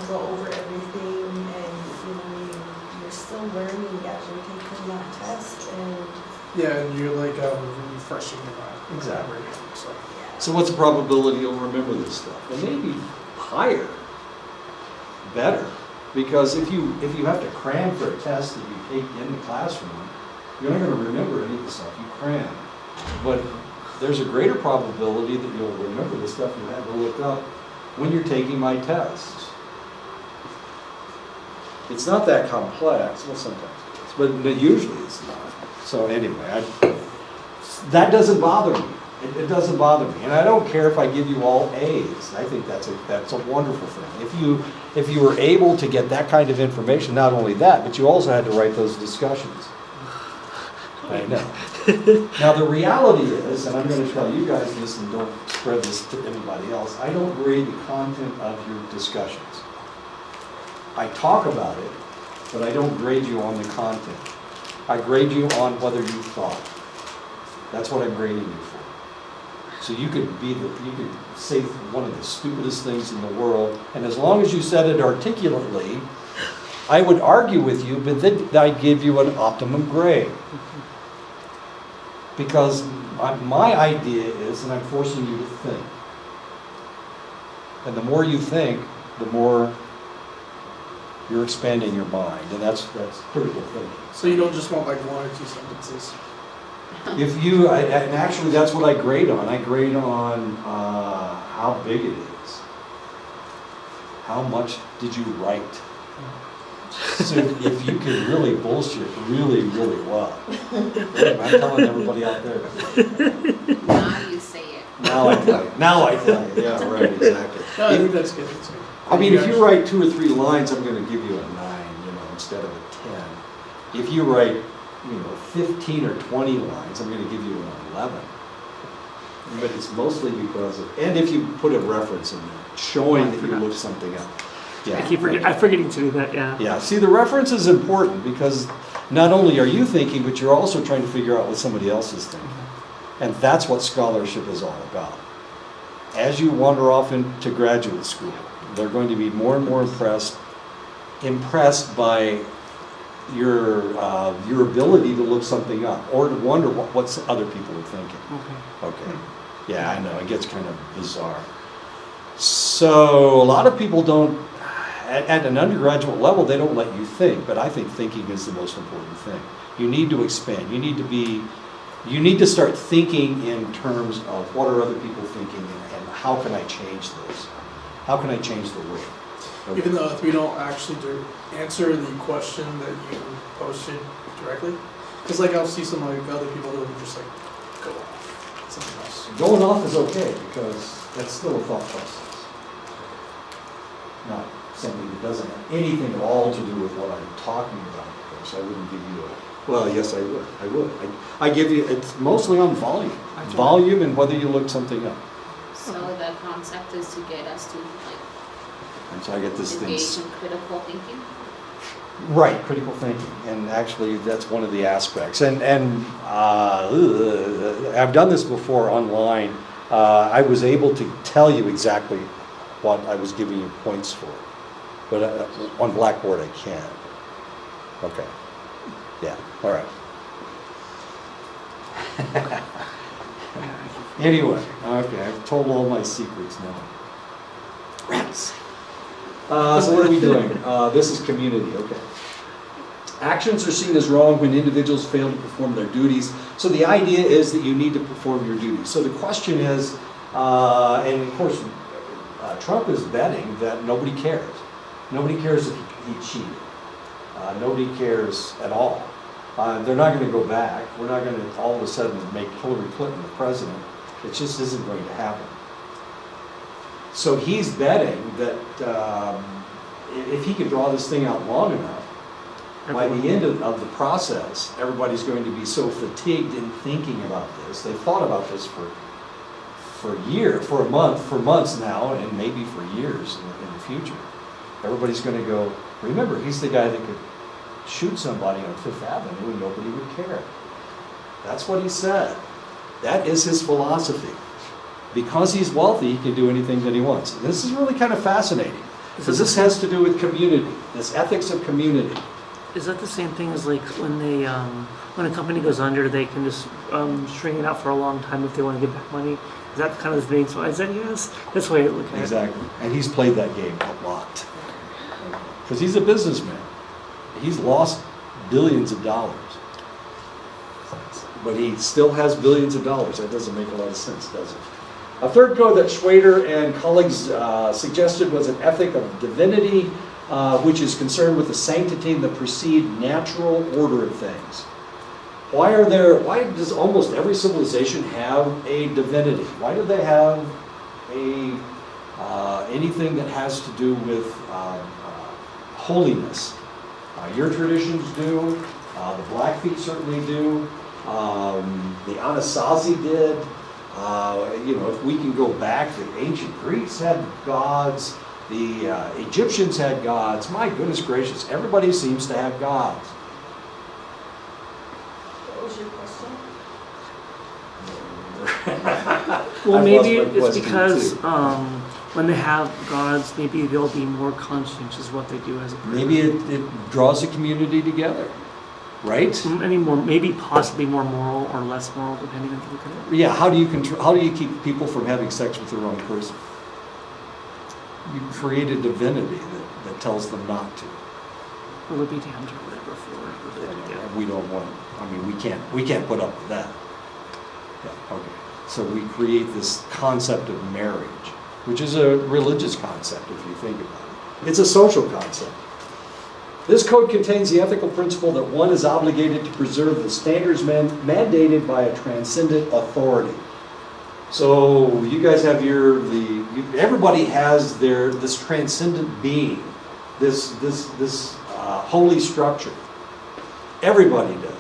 go over everything, and you're still learning as you're taking that test, and Yeah, and you're like refreshing your mind. Exactly. So, So what's the probability you'll remember this stuff? Well, maybe higher, better, because if you have to cram for a test that you take in the classroom, you're not going to remember any of the stuff you cram. But there's a greater probability that you'll remember the stuff you had to look up when you're taking my tests. It's not that complex. Well, sometimes it is, but usually it's not. So anyway, that doesn't bother me. It doesn't bother me, and I don't care if I give you all A's. I think that's a wonderful thing. If you were able to get that kind of information, not only that, but you also had to write those discussions. I know. Now the reality is, and I'm going to tell you guys this, and don't spread this to anybody else. I don't grade the content of your discussions. I talk about it, but I don't grade you on the content. I grade you on whether you thought. That's what I'm grading you for. So you could say one of the stupidest things in the world, and as long as you said it articulately, I would argue with you, but then I'd give you an optimum grade. Because my idea is, and I'm forcing you to think. And the more you think, the more you're expanding your mind, and that's critical thinking. So you don't just want like one or two sentences. If you, and actually that's what I grade on. I grade on how big it is. How much did you write? So if you can really bullshit really, really well. I'm telling everybody out there. Now you say it. Now I tell you. Now I tell you. Yeah, right, exactly. No, I think that's good. That's good. I mean, if you write 2 or 3 lines, I'm going to give you a 9, instead of a 10. If you write, 15 or 20 lines, I'm going to give you an 11. But it's mostly because of, and if you put a reference in there, showing that you looked something up. Yeah. I'm forgetting to do that, yeah. Yeah, see, the reference is important because not only are you thinking, but you're also trying to figure out what somebody else is thinking. And that's what scholarship is all about. As you wander off into graduate school, they're going to be more and more impressed by your ability to look something up or to wonder what other people are thinking. Okay. Yeah, I know, it gets kind of bizarre. So a lot of people don't, at an undergraduate level, they don't let you think, but I think thinking is the most important thing. You need to expand. You need to start thinking in terms of what are other people thinking and how can I change this? How can I change the world? Okay. Even though if we don't actually answer the question that you posted directly, because like I'll see some like other people who will just like go off something else. Going off is okay because that's still a thought process. Not something that doesn't have anything at all to do with what I'm talking about. Of course, I wouldn't give you well, yes, I would. I give you, it's mostly on volume. Volume and whether you look something up. So the concept is to get us to And so I get this thing. engage in critical thinking. Right, critical thinking, and actually that's one of the aspects. And I've done this before online. I was able to tell you exactly what I was giving you points for, but on Blackboard I can't. Okay. Yeah. All right. Anyway, okay, I've told all my secrets now. Rats. So what are we doing? This is community, okay. Actions are seen as wrong when individuals fail to perform their duties. So the idea is that you need to perform your duties. So the question is, and of course, Trump is betting that nobody cares. Nobody cares if he cheated. Nobody cares at all. They're not going to go back. We're not going to all of a sudden make Hillary Clinton the president. It just isn't going to happen. So he's betting that if he could draw this thing out long enough, by the end of the process, everybody's going to be so fatigued in thinking about this. They've thought about this for months now, and maybe for years in the future. Everybody's going to go, remember, he's the guy that could shoot somebody on Fifth Avenue and nobody would care. That's what he said. That is his philosophy. Because he's wealthy, he can do anything that he wants. And this is really kind of fascinating, because this has to do with community, this ethics of community. Is that the same thing as like when they, when a company goes under, they can just string it out for a long time if they want to get back money? Is that kind of the thing? So is that yes? That's the way I look at it. Exactly. And he's played that game a lot. Because he's a businessman. He's lost billions of dollars. But he still has billions of dollars. That doesn't make a lot of sense, does it? A third code that Schwader and colleagues suggested was an ethic of divinity, which is concerned with the sanctity and the perceived natural order of things. Why does almost every civilization have a divinity? Why do they have anything that has to do with holiness? Your traditions do, the Blackfeet certainly do, the Anasazi did. If we can go back, the ancient Greeks had gods, the Egyptians had gods. My goodness gracious, everybody seems to have gods. What was your question? Well, I've maybe lost my it's question, because too. when they have gods, maybe they'll be more conscientious of what they do as a person. Maybe it draws a community together, right? I mean, maybe possibly more moral or less moral, depending on how you look at it. Yeah. How do you keep people from having sex with their own person? You create a divinity that tells them not to. Will it be damned or whatever for what they do? And we don't want. I mean, we can't put up with that. Yeah. Okay. So we create this concept of marriage, which is a religious concept if you think about it. It's a social concept. This code contains the ethical principle that one is obligated to preserve the standards mandated by a transcendent authority. So you guys have everybody has this transcendent being, this holy structure. Everybody does.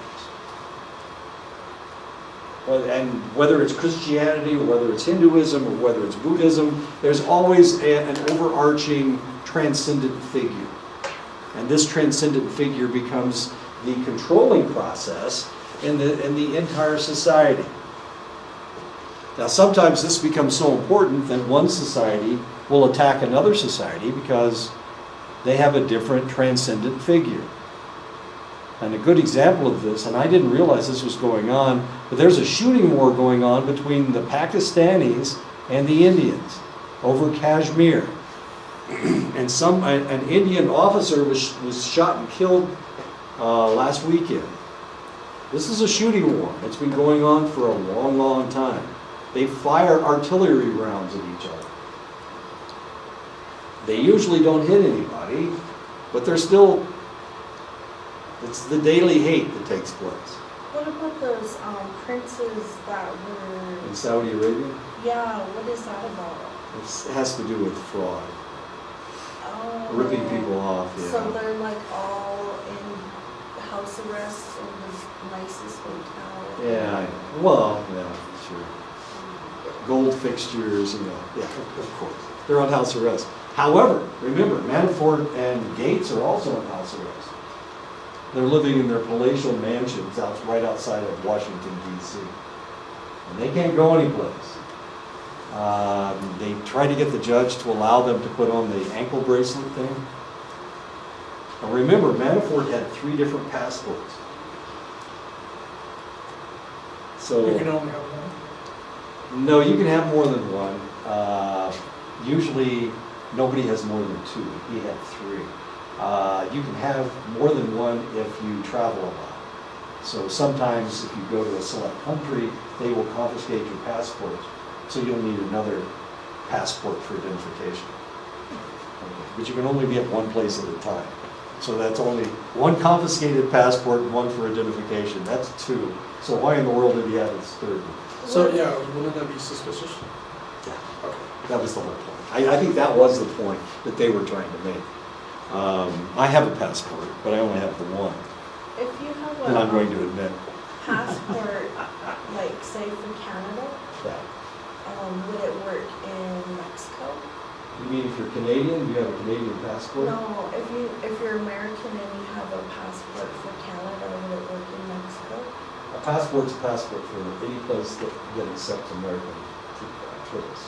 And whether it's Christianity, or whether it's Hinduism, or whether it's Buddhism, there's always an overarching transcendent figure. And this transcendent figure becomes the controlling process in the entire society. Now, sometimes this becomes so important that one society will attack another society because they have a different transcendent figure. And a good example of this, and I didn't realize this was going on, but there's a shooting war going on between the Pakistanis and the Indians over Kashmir. And an Indian officer was shot and killed last weekend. This is a shooting war. It's been going on for a long, long time. They fire artillery rounds at each other. They usually don't hit anybody, but they're still, it's the daily hate that takes place. What about those princes that were... In Saudi Arabia, Yeah, what is that about? it has to do with fraud. Oh. Ripping people off, yeah. So they're like all in house arrest in the nicest hotel. Yeah, well, yeah, sure. Gold fixtures, yeah, of course. They're on house arrest. However, remember, Manafort and Gates are also on house arrest. They're living in their palatial mansions right outside of Washington, D.C. And they can't go anyplace. They try to get the judge to allow them to put on the ankle bracelet thing. Now remember, Manafort had 3 different passports. So You can only have one. no, you can have more than one. Usually, nobody has more than 2. He had 3. You can have more than one if you travel a lot. So sometimes if you go to a select country, they will confiscate your passport. So you'll need another passport for identification. Okay. But you can only be at one place at a time. So that's only one confiscated passport and one for identification. That's two. So why in the world did he have his third one? So, yeah, wouldn't that be suspicious? Yeah. Okay. That was the whole point. I think that was the point that they were trying to make. I have a passport, but I only have the one, If you have and I'm going a to admit. passport, like say for Canada, Yeah. would it work in Mexico? You mean if you're Canadian, you have a Canadian passport? No, if you're American and you have a passport for Canada, would it work in Mexico? A passport's a passport for any place that accepts American tourists.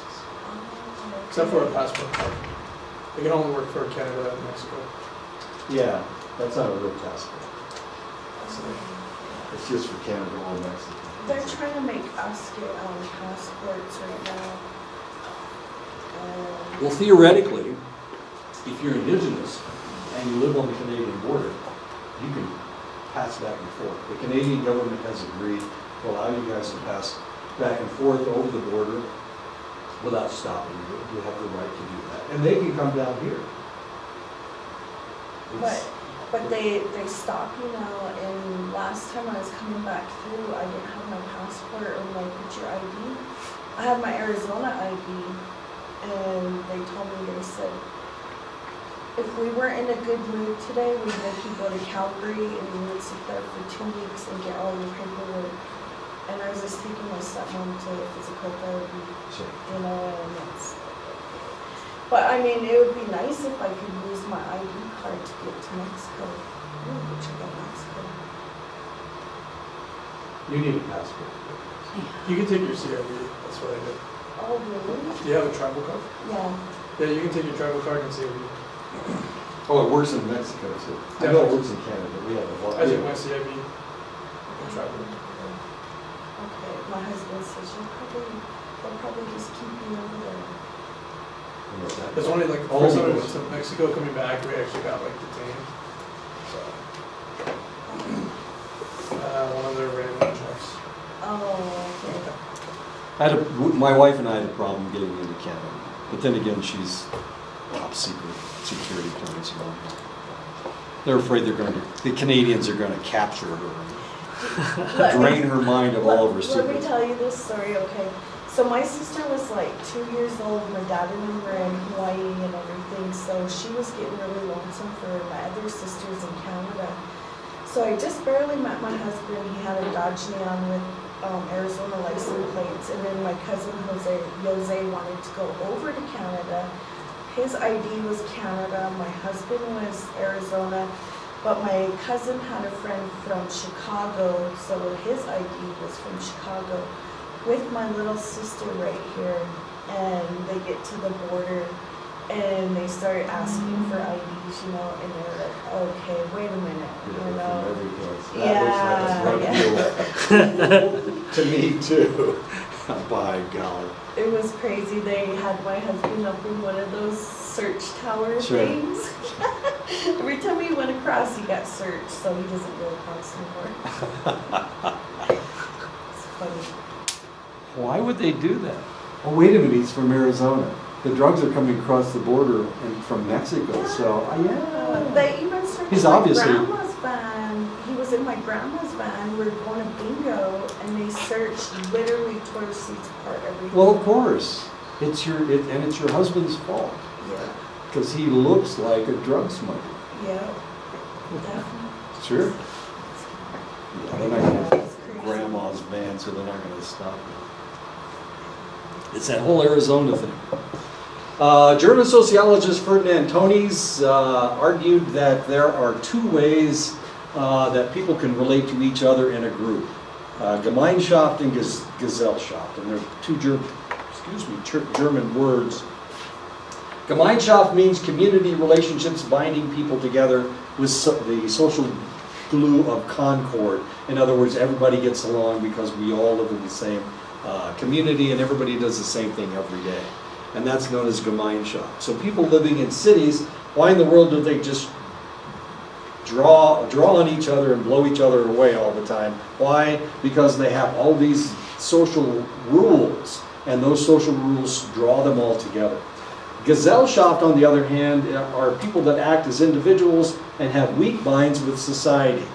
Except for a passport card. It can only work for Canada and Mexico. Yeah, that's not a real passport. It's just for Canada or Mexico. They're trying to make us get passports right now. Well, theoretically, if you're indigenous and you live on the Canadian border, you can pass back and forth. The Canadian government has agreed to allow you guys to pass back and forth over the border without stopping you. You have the right to do that. And they can come down here. But they stop you now, and last time I was coming back through, I didn't have my passport or my picture ID. I had my Arizona ID, and they told me, they said, if we weren't in a good mood today, we'd make you go to Calgary and you would sit there for 2 weeks and get all your paperwork. And I was just taking my stepmom to physical therapy, Sure. you know, and it's. But I mean, it would be nice if I could use my ID card to get to Mexico. Ooh, we should go to Mexico. You need a passport. You can take your CID, that's what I did. Oh, really? Do you have a travel card? Yeah. Yeah, you can take your travel card and CID. Oh, it works in Mexico too. I know it works in Canada. We have a lot. I took my CID and traveled. Okay, my husband says they'll probably just keep me over there. It's only like, All first time we those. went to Mexico, coming back, we actually got like detained. So, one of their random checks. Oh, My wife and I had a problem getting into Canada, but then again, she's top secret security clearance and all that. They're afraid the Canadians are going to capture her, Let and me- drain her mind of all of her Let me secrets. tell you this story, okay? So my sister was like 2 years old, my dad and them were in Hawaii and everything, so she was getting really lonesome for my other sisters in Canada. So I just barely met my husband. He had a Dodge Neon with Arizona license plates, and then my cousin Jose wanted to go over to Canada. His ID was Canada, my husband was Arizona, but my cousin had a friend from Chicago, so his ID was from Chicago, with my little sister right here. And they get to the border and they start asking for IDs, you know, and they're like, okay, wait a minute, you know. To me too. By golly. It was crazy. They had my husband up in one of those search tower Sure. things. Every time he went across, he got searched, so he doesn't go across anymore. It's funny. Why would they do that? Oh, wait a minute, he's from Arizona. The drugs are coming across the border and from Mexico, so, yeah. They even searched He's my obviously- grandma's van. He was in my grandma's van. We were going to bingo, and they searched literally toilet seats apart, everything. Well, of course, it's your husband's fault, Yeah, because he looks like a drug smuggler. yeah, definitely. Sure. Yeah, they're not Yeah, gonna, it's crazy. grandma's van, so they're not gonna stop it. It's that whole Arizona thing. German sociologist Ferdinand Tönnies argued that there are two ways that people can relate to each other in a group. Gemeinschaft and Gesellschaft, and they're two German words. Gemeinschaft means community relationships binding people together with the social glue of concord. In other words, everybody gets along because we all live in the same community and everybody does the same thing every day. And that's known as Gemeinschaft. So people living in cities, why in the world do they just draw on each other and blow each other away all the time? Why? Because they have all these social rules and those social rules draw them all together. Gesellschaft, on the other hand, are people that act as individuals and have weak binds with society.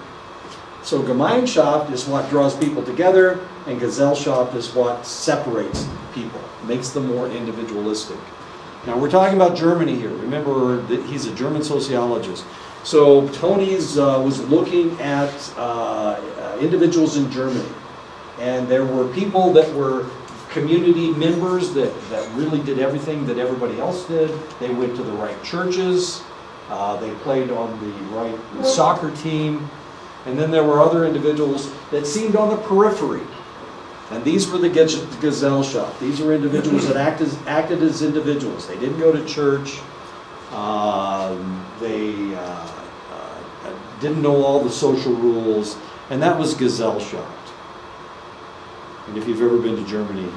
So Gemeinschaft is what draws people together, and Gesellschaft is what separates people, makes them more individualistic. Now we're talking about Germany here. Remember that he's a German sociologist. So Tony's was looking at individuals in Germany. And there were people that were community members that really did everything that everybody else did. They went to the right churches. They played on the right soccer team. And then there were other individuals that seemed on the periphery. And these were the Gesellschaft. These were individuals that acted as individuals. They didn't go to church. They didn't know all the social rules. And that was Gesellschaft. And if you've ever been to Germany,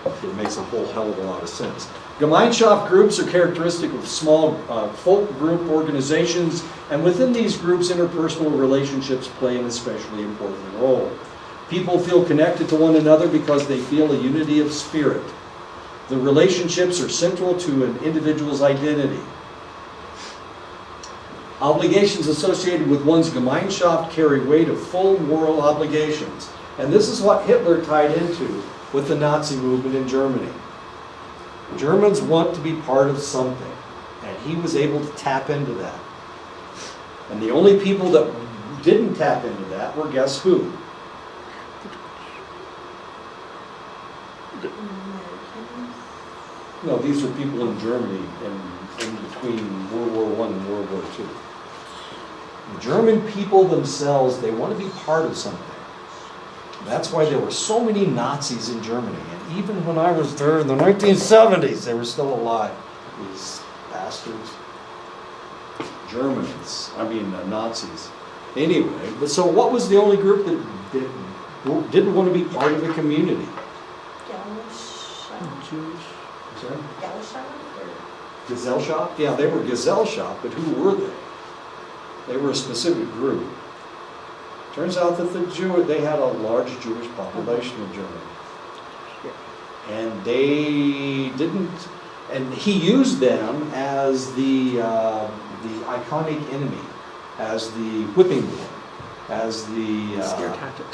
it makes a whole hell of a lot of sense. Gemeinschaft groups are characteristic of small folk group organizations, and within these groups, interpersonal relationships play an especially important role. People feel connected to one another because they feel a unity of spirit. The relationships are central to an individual's identity. Obligations associated with one's Gemeinschaft carry weight of full moral obligations. And this is what Hitler tied into with the Nazi movement in Germany. Germans want to be part of something, and he was able to tap into that. And the only people that didn't tap into that were, guess who? No, these are people in Germany in between World War I and World War II. The German people themselves, they want to be part of something. That's why there were so many Nazis in Germany. And even when I was there in the 1970s, they were still alive. These bastards. Germans. Nazis. Anyway, but so what was the only group that didn't want to be part of the community? Jewish. Sorry? Gesellschaft? Gesellschaft? Yeah, they were Gesellschaft, but who were they? They were a specific group. Turns out that they had a large Jewish population in Germany. And they didn't, and he used them as the iconic enemy, as the whipping boy, as the Scare tactic.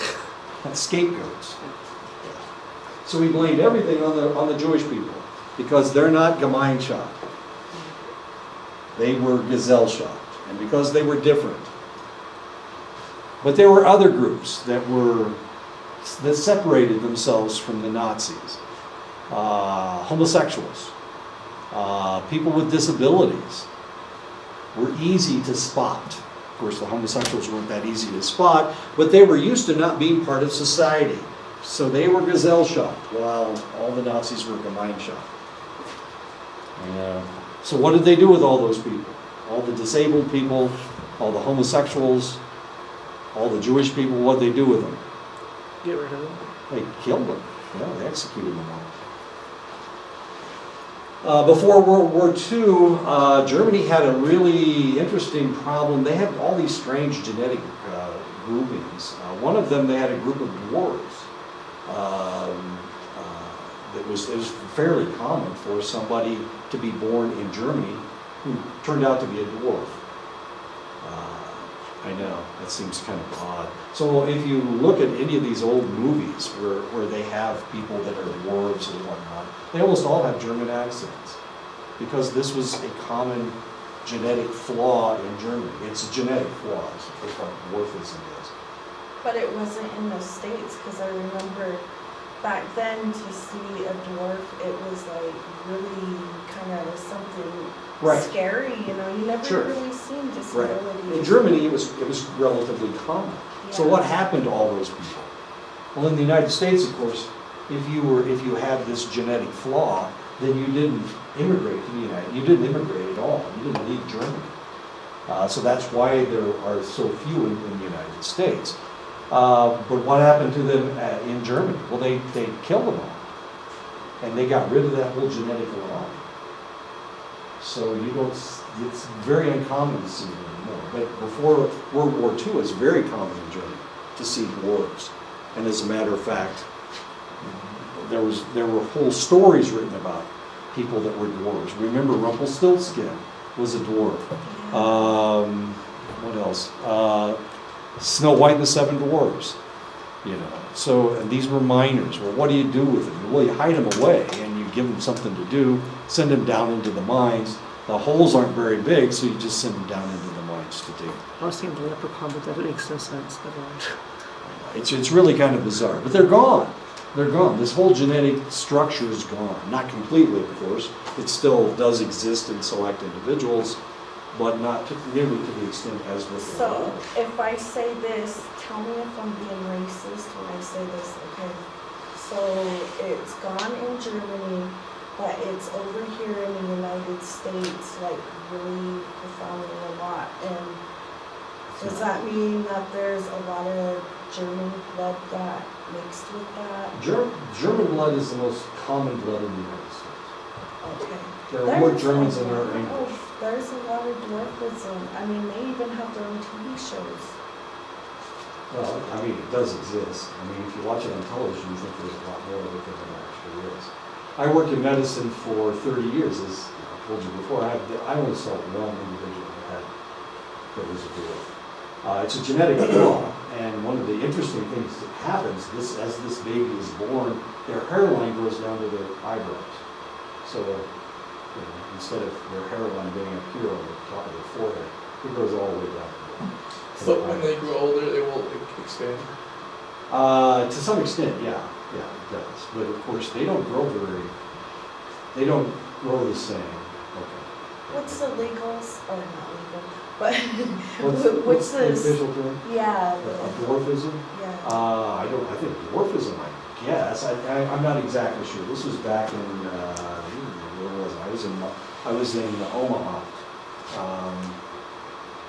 scapegoats. So he blamed everything on the Jewish people because they're not Gemeinschaft. They were Gesellschaft, and because they were different. But there were other groups that separated themselves from the Nazis. Homosexuals, people with disabilities were easy to spot. Of course, the homosexuals weren't that easy to spot, but they were used to not being part of society. So they were Gesellschaft, while all the Nazis were Gemeinschaft. So what did they do with all those people? All the disabled people, all the homosexuals, all the Jewish people, what did they do with them? Get rid of them. They killed them. Yeah, they executed them all. Before World War II, Germany had a really interesting problem. They had all these strange genetic groupings. One of them, they had a group of dwarves. It was fairly common for somebody to be born in Germany who turned out to be a dwarf. I know, that seems kind of odd. So if you look at any of these old movies where they have people that are dwarves and whatnot, they almost all have German accents because this was a common genetic flaw in Germany. It's a genetic flaw, that's what dwarfism is. But it wasn't in the States, because I remember back then to see a dwarf, it was like really kind of something scary, you know, you never really seen disabilities. Right. In Germany, it was relatively common. Yeah. So what happened to all those people? Well, in the United States, of course, if you had this genetic flaw, then you didn't immigrate to the United. You didn't immigrate at all. You didn't leave Germany. So that's why there are so few in the United States. But what happened to them in Germany? Well, they killed them all, and they got rid of that whole genetic line. So it's very uncommon to see them anymore. But before World War II, it was very common in Germany to see dwarves. And as a matter of fact, there were whole stories written about people that were dwarves. Remember, Rumpelstiltskin was a dwarf. What else? Snow White and the Seven Dwarfs. You know, so and these were miners. Well, what do you do with them? Well, you hide them away and you give them something to do. Send them down into the mines. The holes aren't very big, so you just send them down into the mines to dig. I was thinking the leprechaun, but that makes no sense. Never mind. It's really kind of bizarre, but they're gone. They're gone. This whole genetic structure is gone. Not completely, of course. It still does exist in select individuals, but not nearly to the extent as with the So if I say this, tell me if I'm being racist when I say this, okay? So it's gone in Germany, but it's over here in the United States, like really profoundly a lot. And does that mean that there's a lot of German blood that mixed with that? German blood is the most common blood in the United States. Okay. There are more Germans than there are English. There's a lot of dwarfism. I mean, they even have their own TV shows. Well, I mean, it does exist. I mean, if you watch it on television, you think there's a lot more of it than there actually is. I worked in medicine for 30 years, as I told you before. I only saw one individual that was a dwarf. It's a genetic flaw, and one of the interesting things that happens, as this baby is born, their hairline goes down to their eyebrows. So, instead of their hairline being up here on the top of their forehead, it goes all the way down. But when they grow older, they will expand. To some extent, yeah, it does. But of course, they don't grow the same. Okay. What's the legals, or not legal, but What's the this? official term? Yeah. Dwarfism? Yeah. I think dwarfism, I guess. I'm not exactly sure. This was back in, where was I? I was in Omaha.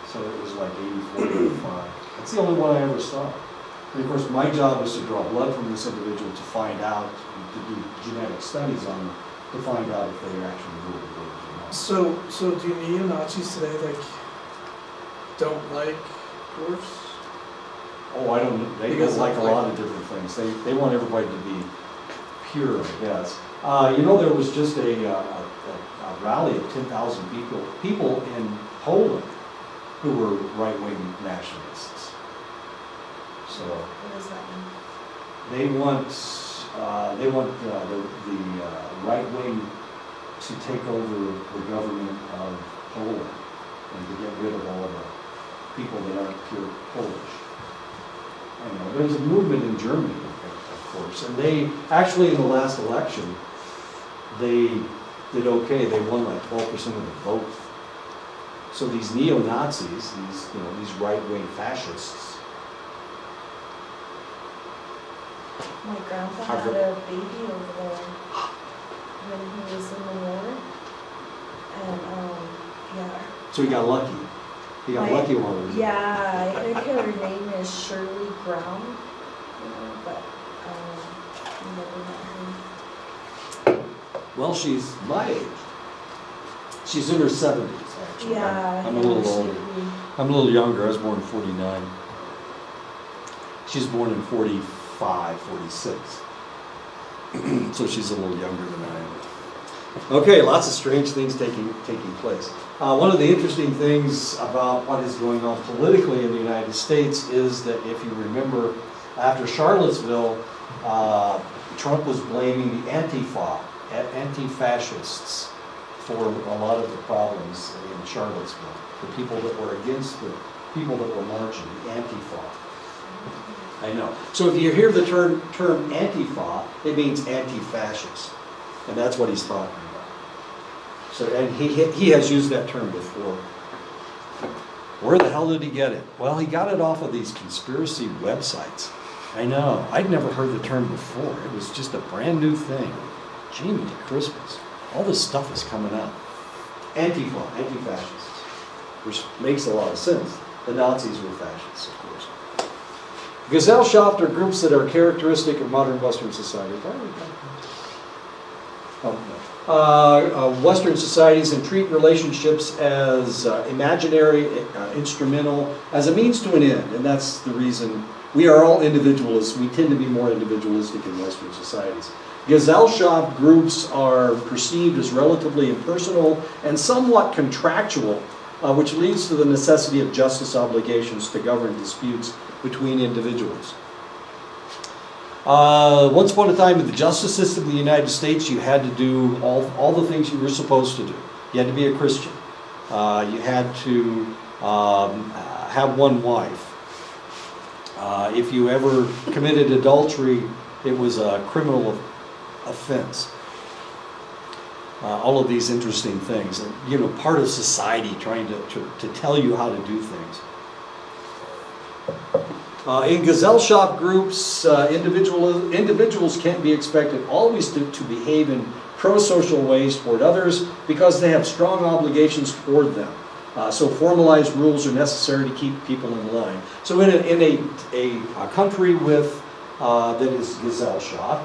So it was like 84, 85. That's the only one I ever saw. And of course, my job was to draw blood from this individual to find out, to do genetic studies on them, to find out if they actually ruled the village or not. So do neo-Nazis today, like, don't like dwarfs? Oh, I don't, they Because don't like a of, like- lot of different things. They want everybody to be pure, I guess. There was just a rally of 10,000 people in Poland who were right-wing nationalists. So What does that mean? they want the right wing to take over the government of Poland and to get rid of all the people that aren't pure Polish. There's a movement in Germany, of course, and they actually in the last election they did okay. They won like 12% of the vote. So these neo-Nazis, these right-wing fascists. My grandpa had a baby over there when he was in the war. And, yeah. So he got lucky. He got lucky while he was Yeah, I think her name is Shirley Brown, but I never met her. Well, she's my age. She's in her 70s, actually. Yeah. I'm a little she older. would be- I'm a little younger. I was born in 49. She's born in 45, 46. So she's a little younger than I am. Okay, lots of strange things taking place. One of the interesting things about what is going on politically in the United States is that if you remember, after Charlottesville, Trump was blaming the anti-fascists for a lot of the problems in Charlottesville. The people that were against the people that were marching, the Antifa. I know. So if you hear the term Antifa, it means anti-fascist. And that's what he's talking about. So, and he has used that term before. Where the hell did he get it? Well, he got it off of these conspiracy websites. I know. I'd never heard the term before. It was just a brand new thing. Jiminy Christmas. All this stuff is coming out. Antifa, anti-fascists. Which makes a lot of sense. The Nazis were fascists, of course. Gesellschaft are groups that are characteristic of modern Western society. Western societies and treat relationships as imaginary, instrumental, as a means to an end. And that's the reason we are all individualists. We tend to be more individualistic in Western societies. Gesellschaft groups are perceived as relatively impersonal and somewhat contractual, which leads to the necessity of justice obligations to govern disputes between individuals. Once upon a time in the justice system of the United States, you had to do all the things you were supposed to do. You had to be a Christian. You had to have one wife. If you ever committed adultery, it was a criminal offense. All of these interesting things, and part of society trying to tell you how to do things. In Gesellschaft groups, individuals can't be expected always to behave in pro-social ways toward others because they have strong obligations toward them. So formalized rules are necessary to keep people in line. So in a country with that is Gesellschaft,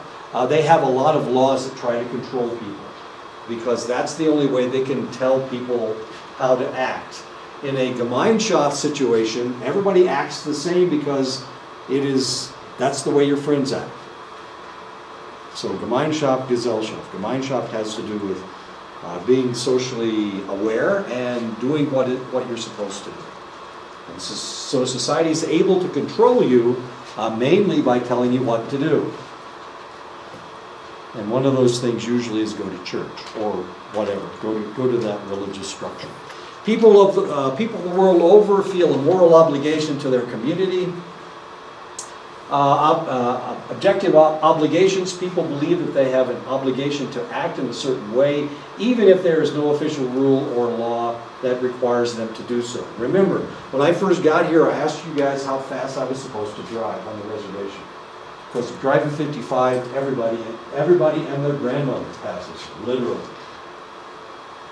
they have a lot of laws that try to control people because that's the only way they can tell people how to act. In a Gemeinschaft situation, everybody acts the same because that's the way your friends act. So Gemeinschaft, Gesellschaft. Gemeinschaft has to do with being socially aware and doing what you're supposed to do. And so society is able to control you mainly by telling you what to do. And one of those things usually is go to church or whatever. Go to that religious structure. People the world over feel a moral obligation to their community. Objective obligations, people believe that they have an obligation to act in a certain way, even if there is no official rule or law that requires them to do so. Remember, when I first got here, I asked you guys how fast I was supposed to drive on the reservation. Because driving 55, everybody and their grandmother passes, literally.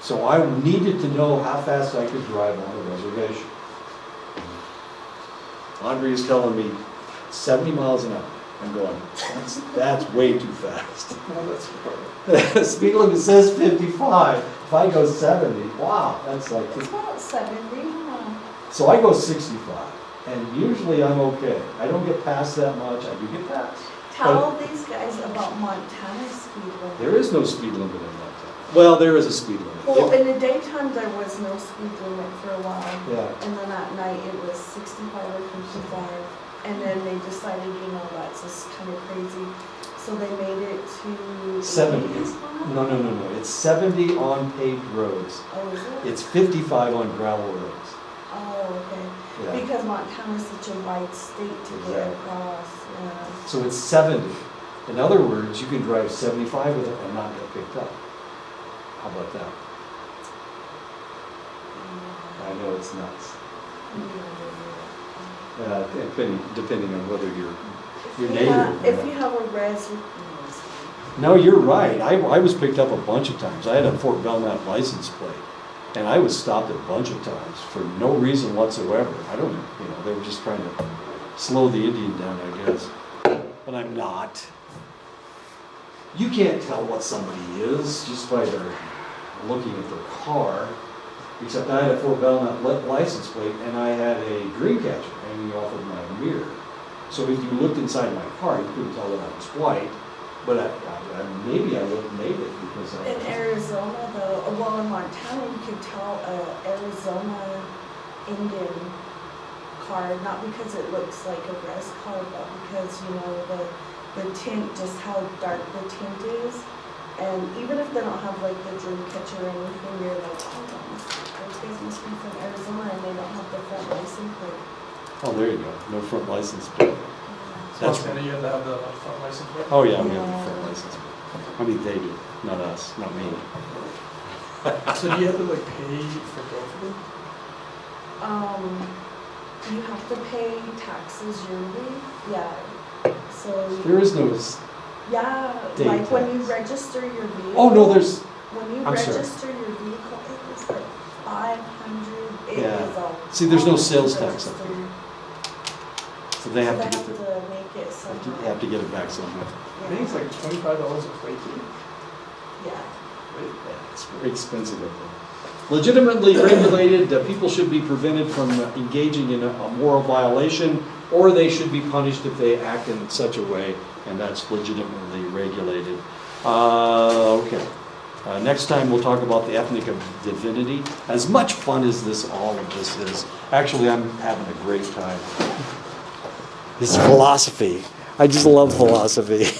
So I needed to know how fast I could drive on the reservation. Andre is telling me 70 miles an hour. I'm going, that's way too fast. The speed limit says 55. If I go 70, wow, that's like... It's about 70. So I go 65, and usually I'm okay. I don't get past that much. I do get past. Tell these guys about Montana's speed limit. There is no speed limit in Montana. Well, there is a speed limit. Well, in the daytime there was no speed limit for a while. Yeah. And then at night it was 65 or 55. And then they decided, that's just kind of crazy. So they made it to 70. 80. No. It's 70 on paved roads. Oh, is it? It's 55 on gravel roads. Oh, okay. Yeah. Because Montana's such a wide state to get Exactly. across. Yeah. So it's 70. In other words, you can drive 75 with it and not get picked up. How about that? I know it's nuts. Depending on whether you're native. If you have a res. No, you're right. I was picked up a bunch of times. I had a Fort Belknap license plate, and I was stopped a bunch of times for no reason whatsoever. I don't, they were just trying to slow the Indian down, I guess. But I'm not. You can't tell what somebody is just by their looking at their car. Except I had a Fort Belknap license plate, and I had a dream catcher hanging off of my mirror. So if you looked inside my car, you couldn't tell that I was white. But maybe I would have made it because in Arizona, though, well, in Montana, you could tell a Arizona Indian car, not because it looks like a res car, but because the tint, just how dark the tint is. And even if they don't have like the dream catcher or anything, you're like, those guys must be from Arizona and they don't have the front license plate. Oh, there you go. No front license plate. That's Montana, you have to have the front license plate? Oh yeah, we have the front license plate. I mean, they do, not us, not me. So do you have to pay for both of them? You have to pay taxes yearly. Yeah. So There is no. yeah, Day like when you tax. register your vehicle. Oh no, there's. When you I'm sorry. register your vehicle, it was like 500. It Yeah. is a See, there's no lot sales to tax up register. here. So they have to get to make it somehow. they have to get it back somehow. I think it's like $25 a plate fee. Yeah. Yeah, it's very expensive up there. Legitimately regulated, people should be prevented from engaging in a moral violation, or they should be punished if they act in such a way and that's legitimately regulated. Okay. Next time we'll talk about the ethic of divinity. As much fun as all of this is, actually I'm having a great time. It's philosophy. I just love philosophy.